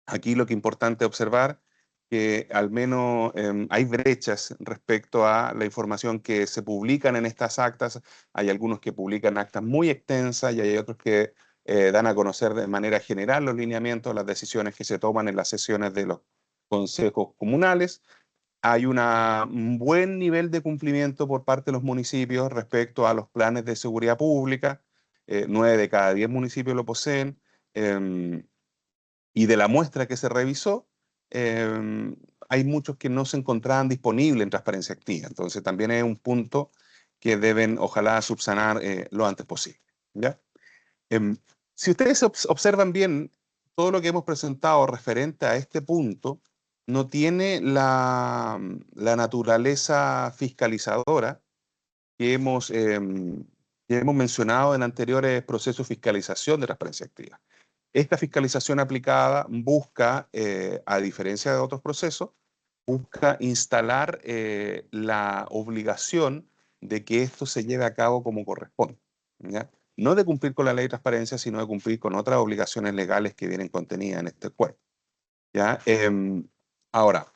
Aquí lo que es importante observar que al menos hay brechas respecto a la información que se publican en estas actas. Hay algunos que publican actas muy extensas y hay otros que dan a conocer de manera general los lineamientos, las decisiones que se toman en las sesiones de los consejos comunales. Hay un buen nivel de cumplimiento por parte de los municipios respecto a los planes de seguridad pública. 9 de cada 10 municipios lo poseen. Y de la muestra que se revisó, hay muchos que no se encontraban disponibles en transparencia activa. Entonces también es un punto que deben, ojalá, subsanar lo antes posible, ¿ya? Em, si ustedes observan bien todo lo que hemos presentado referente a este punto, no tiene la naturaleza fiscalizadora que que hemos mencionado en anteriores procesos de fiscalización de transparencia activa. Esta fiscalización aplicada busca, a diferencia de otros procesos, busca instalar la obligación de que esto se lleve a cabo como corresponde, ¿ya? No de cumplir con la ley de transparencia, sino de cumplir con otras obligaciones legales que vienen contenidas en este acuerdo, ¿ya? Ahora,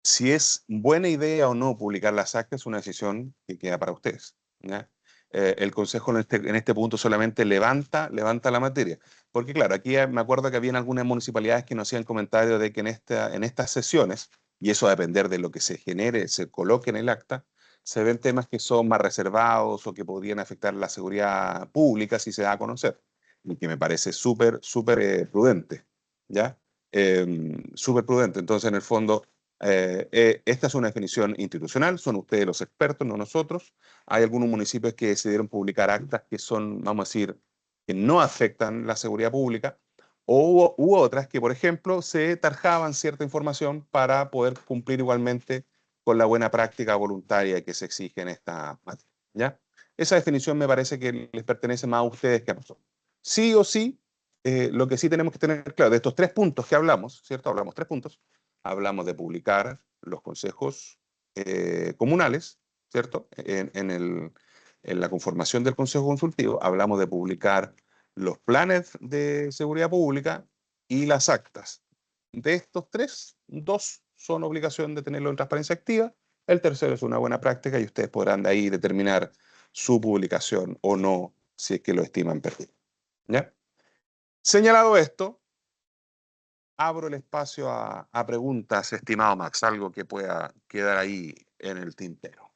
si es buena idea o no publicar las actas es una decisión que queda para ustedes, ¿ya? El Consejo en este punto solamente levanta la materia. Porque claro, aquí me acuerdo que habían algunas municipalidades que nos hacían comentarios de que en estas sesiones, y eso va a depender de lo que se genere, se coloque en el acta, se ven temas que son más reservados o que podrían afectar la seguridad pública si se da a conocer. Y que me parece súper prudente, ¿ya? Súper prudente. Entonces, en el fondo esta es una definición institucional, son ustedes los expertos, no nosotros. Hay algunos municipios que decidieron publicar actas que son, vamos a decir, que no afectan la seguridad pública, o hubo otras que, por ejemplo, se tarjaban cierta información para poder cumplir igualmente con la buena práctica voluntaria que se exige en esta materia, ¿ya? Esa definición me parece que les pertenece más a ustedes que a nosotros. Sí o sí, lo que sí tenemos que tener claro, de estos tres puntos que hablamos, ¿cierto? Hablamos tres puntos. Hablamos de publicar los consejos comunales, ¿cierto? En la conformación del Consejo Consultivo, hablamos de publicar los planes de seguridad pública y las actas. De estos tres, dos son obligación de tenerlo en transparencia activa, el tercero es una buena práctica y ustedes podrán de ahí determinar su publicación o no, si es que lo estiman perdido, ¿ya? Señalado esto, abro el espacio a preguntas, estimado Max, algo que pueda quedar ahí en el tintero.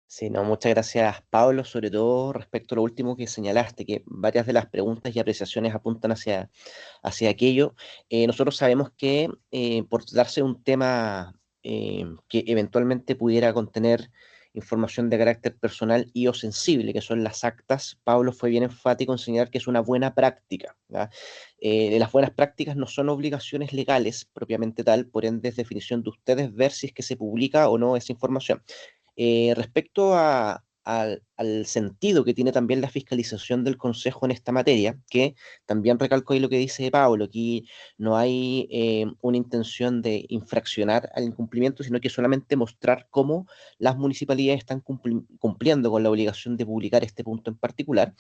Sí, no, muchas gracias, Pablo, sobre todo respecto a lo último que señalaste, que varias de las preguntas y apreciaciones apuntan hacia aquello. Nosotros sabemos que por darse un tema que eventualmente pudiera contener información de carácter personal y o sensible, que son las actas, Pablo fue bien enfático en señalar que es una buena práctica, ¿ya? De las buenas prácticas no son obligaciones legales propiamente tal, por ende es definición de ustedes ver si es que se publica o no esa información. Respecto al sentido que tiene también la fiscalización del Consejo en esta materia, que también recalco ahí lo que dice Pablo, aquí no hay una intención de infraccionar al incumplimiento, sino que solamente mostrar cómo las municipalidades están cumpliendo con la obligación de publicar este punto en particular.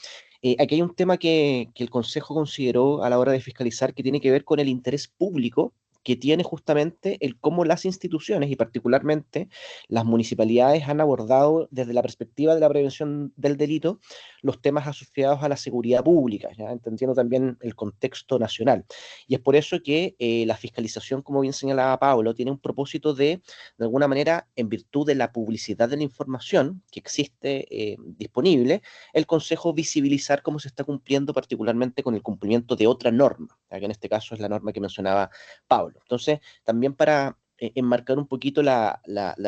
Aquí hay un tema que el Consejo consideró a la hora de fiscalizar que tiene que ver con el interés público que tiene justamente el cómo las instituciones y particularmente las municipalidades han abordado desde la perspectiva de la prevención del delito los temas asociados a la seguridad pública, ¿ya? Entendiendo también el contexto nacional. Y es por eso que la fiscalización, como bien señalaba Pablo, tiene un propósito de alguna manera, en virtud de la publicidad de la información que existe disponible, el Consejo visibilizar cómo se está cumpliendo, particularmente con el cumplimiento de otra norma, ¿ya? Que en este caso es la norma que mencionaba Pablo. Entonces, también para enmarcar un poquito la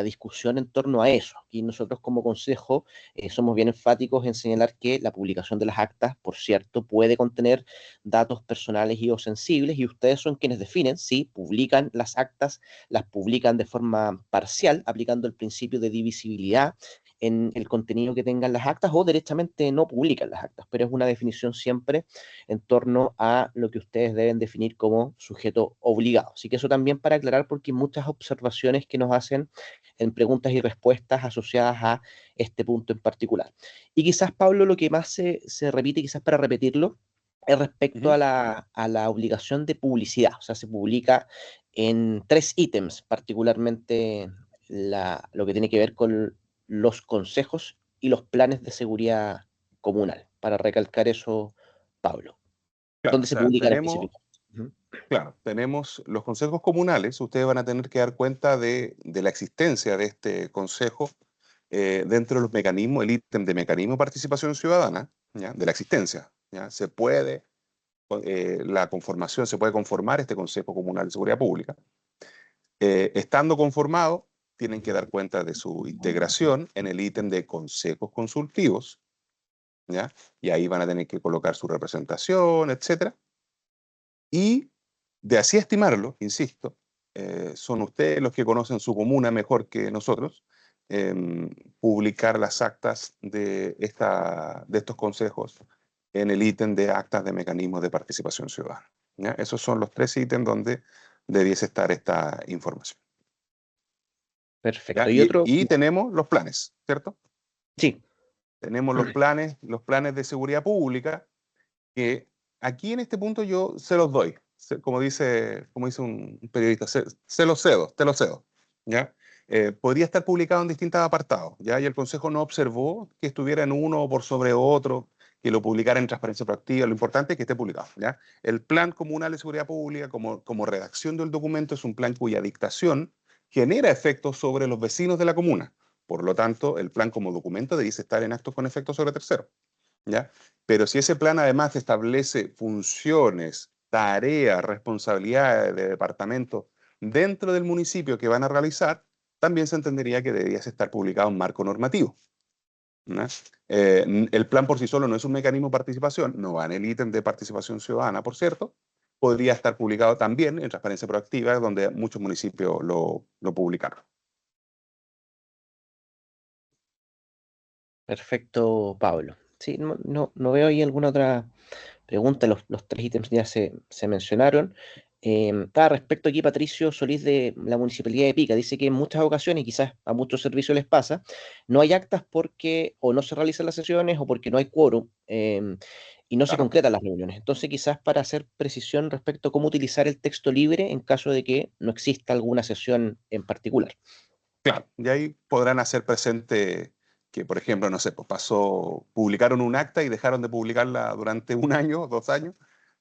discusión en torno a eso. Y nosotros como consejo somos bien enfáticos en señalar que la publicación de las actas, por cierto, puede contener datos personales y o sensibles y ustedes son quienes definen si publican las actas, las publican de forma parcial, aplicando el principio de divisibilidad en el contenido que tengan las actas o derechamente no publican las actas, pero es una definición siempre en torno a lo que ustedes deben definir como sujeto obligado. Así que eso también para aclarar porque hay muchas observaciones que nos hacen en preguntas y respuestas asociadas a este punto en particular. Y quizás, Pablo, lo que más se repite, quizás para repetirlo, es Uh respecto -huh. a la obligación de publicidad. O sea, se publica en tres ítems, particularmente lo que tiene que ver con los consejos y los planes de seguridad comunal. Para recalcar eso, Pablo. Claro, o ¿Dónde se sea, publican específicamente? Ujú. claro, tenemos los consejos comunales, ustedes van a tener que dar cuenta de la existencia de este consejo dentro de los mecanismos, el ítem de mecanismo de participación ciudadana, ¿ya? De la existencia, ¿ya? La conformación, se puede conformar este Consejo Comunal de Seguridad Pública. Estando conformado, tienen que dar cuenta de su integración en el ítem de consejos consultivos, ¿ya? Y ahí van a tener que colocar su representación, etcétera. Y de así estimarlo, insisto, son ustedes los que conocen su comuna mejor que nosotros, publicar las actas de estos consejos en el ítem de actas de mecanismos de participación ciudadana. ¿Ya? Esos son los 3 ítems donde debiese estar esta información. Perfecto. ¿Ya? Y otro, Y tenemos los planes, ¿cierto? sí, Tenemos los planes de seguridad pública, que aquí en este punto yo se los doy, como dice un periodista, se los cedo, te los cedo, ¿ya? Podría estar publicado en distintos apartados, ¿ya? Y el Consejo no observó que estuviera en uno por sobre otro, que lo publicara en transparencia proactiva, lo importante es que esté publicado, ¿ya? El Plan Comunal de Seguridad Pública, como redacción del documento, es un plan cuya dictación genera efectos sobre los vecinos de la comuna. Por lo tanto, el plan como documento debiese estar en actos con efectos sobre terceros, ¿ya? Pero si ese plan además establece funciones, tareas, responsabilidades de departamentos dentro del municipio que van a realizar, también se entendería que debería estar publicado en marco normativo, ¿no? El plan por sí solo no es un mecanismo de participación, no va en el ítem de participación ciudadana, por cierto, podría estar publicado también en transparencia proactiva, donde muchos municipios lo publicaron. perfecto, Pablo. Sí, no veo ahí alguna otra pregunta, los 3 ítems ya se mencionaron. Respecto aquí, Patricio Solís de la Municipalidad de Pica dice que en muchas ocasiones, y quizás a muchos servicios les pasa, no hay actas porque o no se realizan las sesiones o porque no hay quórum y no se Claro, concretan las reuniones. Entonces, quizás para hacer precisión respecto a cómo utilizar el texto libre en caso de que no exista alguna sesión en particular. claro. Y ahí podrán hacer presente que, por ejemplo, no sé, pues publicaron un acta y dejaron de publicarla durante 1 año, 2 años.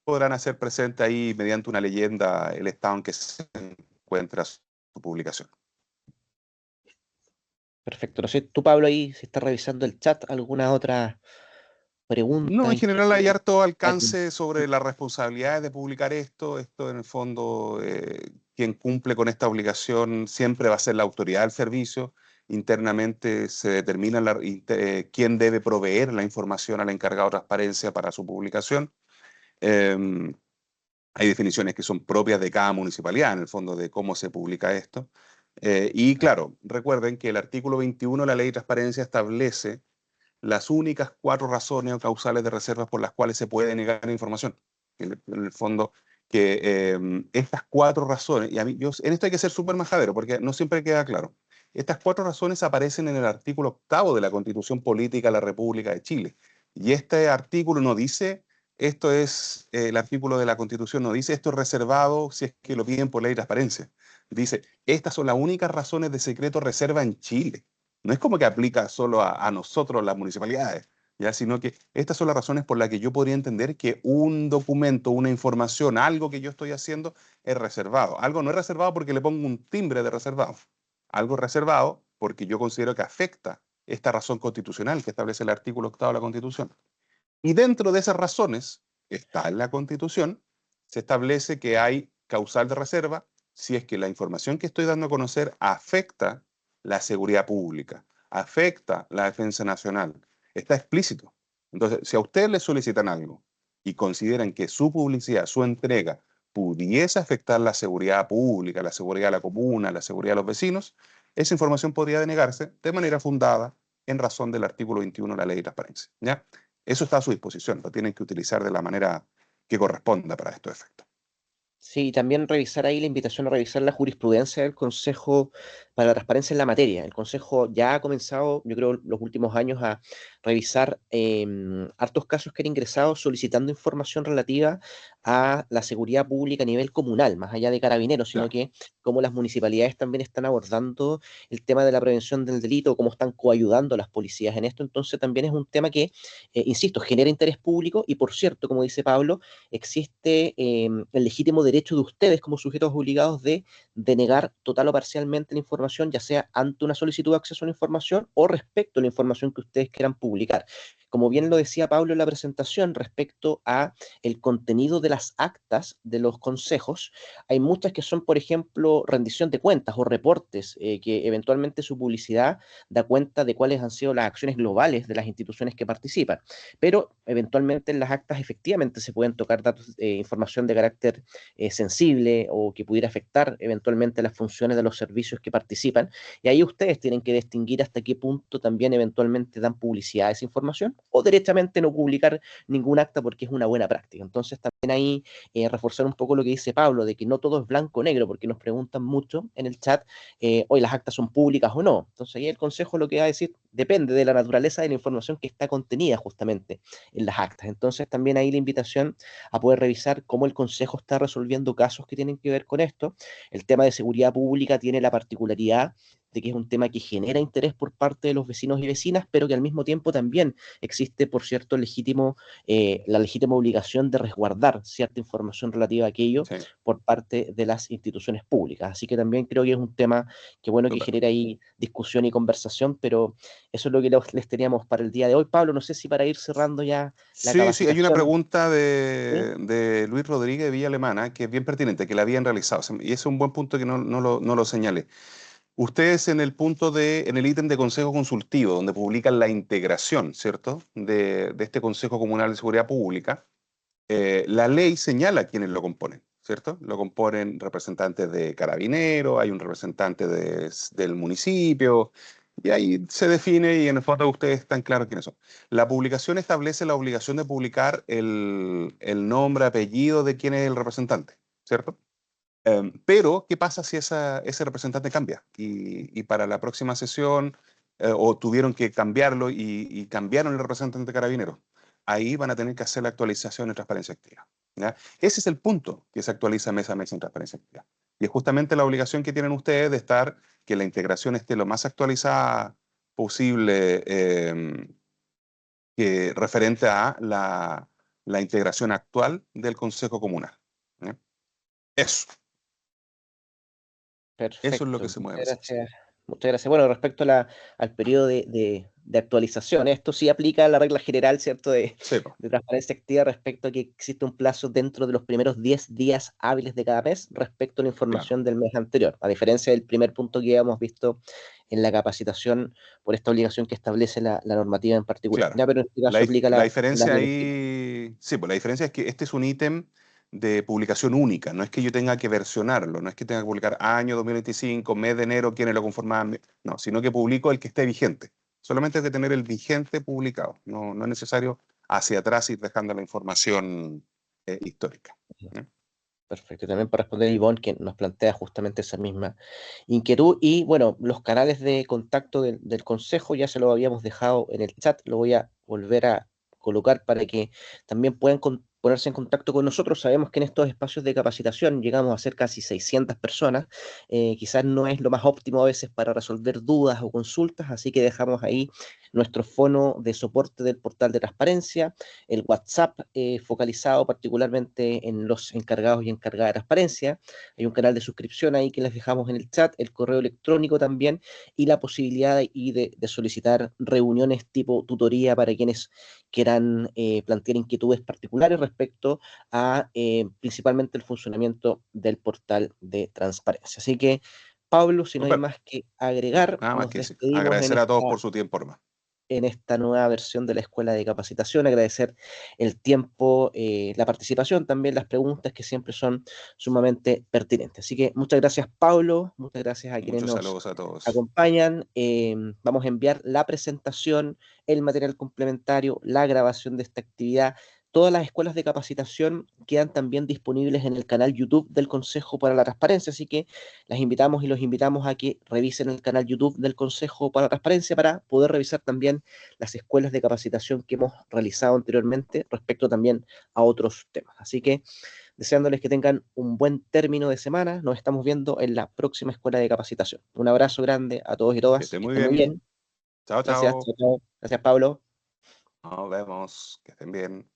Podrán hacer presente ahí, mediante una leyenda, el estado en que se encuentra su publicación. Perfecto. No sé, tú, Pablo, ahí si estás revisando el chat, ¿alguna otra No, pregunta, en general hay inquietud? harto alcance sobre las responsabilidades de publicar esto. Esto, en el fondo, quien cumple con esta obligación siempre va a ser la autoridad del servicio. Internamente se determina quién debe proveer la información al encargado de transparencia para su publicación. Eh, Hay definiciones que son propias de cada municipalidad, en el fondo, de cómo se publica esto. Y claro, recuerden que el artículo 21 de la Ley de Transparencia establece las únicas 4 razones o causales de reservas por las cuales se puede negar la información. En el fondo, que estas 4 razones, y en esto hay que ser súper majadero porque no siempre queda claro. Estas 4 razones aparecen en el artículo 8 de la Constitución Política de la República de Chile. Y este artículo no dice, esto es, el artículo de la Constitución no dice, esto es reservado si es que lo piden por ley de transparencia. Dice, estas son las únicas razones de secreto reserva en Chile. No es como que aplica solo a nosotros, las municipalidades, ¿ya? Sino que estas son las razones por las que yo podría entender que un documento, una información, algo que yo estoy haciendo es reservado. Algo no es reservado porque le pongo un timbre de reservado. Algo es reservado porque yo considero que afecta esta razón constitucional que establece el artículo 8 de la Constitución. Y dentro de esas razones, está en la Constitución, se establece que hay causal de reserva si es que la información que estoy dando a conocer afecta la seguridad pública, afecta la defensa nacional. Está explícito. Entonces, si a ustedes les solicitan algo y consideran que su publicidad, su entrega, pudiese afectar la seguridad pública, la seguridad de la comuna, la seguridad de los vecinos, esa información podría denegarse de manera fundada en razón del artículo 21 de la Ley de Transparencia, ¿ya? Eso está a su disposición, lo tienen que utilizar de la manera que corresponda para estos efectos. Sí, también revisar ahí la invitación a revisar la jurisprudencia del Consejo para la Transparencia en la materia. El Consejo ya ha comenzado, yo creo, los últimos años a revisar hartos casos que han ingresado solicitando información relativa a la seguridad pública a nivel comunal, más allá de carabineros, sino Claro. que cómo las municipalidades también están abordando el tema de la prevención del delito, cómo están coayudando a las policías en esto. Entonces también es un tema que, insisto, genera interés público y, por cierto, como dice Pablo, existe el legítimo derecho de ustedes como sujetos obligados de denegar total o parcialmente la información, ya sea ante una solicitud de acceso a la información o respecto a la información que ustedes quieran publicar. como bien lo decía Pablo en la presentación, respecto a el contenido de las actas de los consejos, hay muchas que son, por ejemplo, rendición de cuentas o reportes, que eventualmente su publicidad da cuenta de cuáles han sido las acciones globales de las instituciones que participan, pero eventualmente en las actas efectivamente se pueden tocar datos, información de carácter sensible o que pudiera afectar eventualmente las funciones de los servicios que participan, y ahí ustedes tienen que distinguir hasta qué punto también eventualmente dan publicidad a esa información o derechamente no publicar ningún acta porque es una buena práctica. Entonces también ahí reforzar un poco lo que dice Pablo, de que no todo es blanco o negro, porque nos preguntan mucho en el chat, hoy las actas son públicas o no. Entonces ahí el consejo lo que va a decir depende de la naturaleza de la información que está contenida justamente en las actas. Entonces también ahí la invitación a poder revisar cómo el consejo está resolviendo casos que tienen que ver con esto. El tema de seguridad pública tiene la particularidad de que es un tema que genera interés por parte de los vecinos y vecinas, pero que al mismo tiempo también existe, por cierto, la legítima obligación de resguardar cierta información relativa a aquello Sí, por parte de las instituciones públicas. Así que también creo que es un tema que bueno que súper. genera ahí discusión y conversación, pero eso es lo que les teníamos para el día de hoy. Pablo, no sé si para ir cerrando ya la Sí, sí, hay una capacitación. pregunta ¿Sí? de Luis Rodríguez de Villa Alemana que es bien pertinente, que la habían realizado. Y ese es un buen punto que no lo señalé. Ustedes en el ítem de consejo consultivo, donde publican la integración, ¿cierto? De este Consejo Comunal de Seguridad Pública, la ley señala quiénes lo componen, ¿cierto? Lo componen representantes de Carabineros, hay un representante del municipio, y ahí se define y en el fondo ustedes están claros quiénes son. La publicación establece la obligación de publicar el nombre, apellido de quién es el representante, ¿cierto? Pero, ¿qué pasa si ese representante cambia? Y para la próxima sesión, o tuvieron que cambiarlo y cambiaron el representante de Carabineros. Ahí van a tener que hacer la actualización en transparencia activa. ¿Ya? Ese es el punto que se actualiza mes a mes en transparencia activa. Y es justamente la obligación que tienen ustedes de estar, que la integración esté lo más actualizada posible, referente a la integración actual del Consejo Comunal. ¿Ya? Eso. Eso es lo que Perfecto, se mueve muchas mes a mes. gracias. Muchas gracias. Bueno, respecto a al periodo de actualización, esto sí aplica a la regla general, ¿cierto?, Sí, po, de transparencia activa respecto a que existe un plazo dentro de los primeros 10 días hábiles de cada mes respecto a la claro, información del mes anterior, a diferencia del primer punto que habíamos visto en la capacitación por esta obligación que establece la normativa en particular. claro. Ya, pero en este La, caso dif- aplica la la diferencia regla general. ahí, sí, pues la diferencia es que este es un ítem de publicación única, no es que yo tenga que versionarlo, no es que tenga que publicar año 2025, mes de enero, quiénes lo conformaban, no, sino que publico el que esté vigente. Solamente hay que tener el vigente publicado, no es necesario hacia atrás ir dejando la información histórica. ¿Eh? Perfecto. Y también para responder a Ivonne, que nos plantea justamente esa misma inquietud. Y bueno, los canales de contacto del consejo ya se lo habíamos dejado en el chat, lo voy a volver a colocar para que también puedan ponerse en contacto con nosotros. Sabemos que en estos espacios de capacitación llegamos a ser casi 600 personas. Quizás no es lo más óptimo a veces para resolver dudas o consultas, así que dejamos ahí nuestro fono de soporte del portal de transparencia, el WhatsApp focalizado particularmente en los encargados y encargadas de transparencia. Hay un canal de suscripción ahí que les dejamos en el chat, el correo electrónico también y la posibilidad de solicitar reuniones tipo tutoría para quienes quieran plantear inquietudes particulares respecto a principalmente el funcionamiento del portal de transparencia. Así que, Pablo, si no hay Súper, más que agregar, nada más nos que decir. despedimos Agradecer a todos por su tiempo, hermano. en esta nueva versión de la Escuela de Capacitación, agradecer el tiempo, la participación, también las preguntas que siempre son sumamente pertinentes. Así que muchas gracias, Pablo, muchas gracias a quienes Muchos nos saludos a todos. acompañan. Vamos a enviar la presentación, el material complementario, la grabación de esta actividad. Todas las escuelas de capacitación quedan también disponibles en el canal YouTube del Consejo para la Transparencia, así que las invitamos y los invitamos a que revisen el canal YouTube del Consejo para la Transparencia para poder revisar también las escuelas de capacitación que hemos realizado anteriormente respecto también a otros temas. Así que deseándoles que tengan un buen término de semana, nos estamos viendo en la próxima escuela de capacitación. Un abrazo grande a todos y Que todas, estén que muy estén muy bien. bien. Chao, Gracias, chao. chao, chao. Gracias, Pablo. Nos vemos. Que estén bien.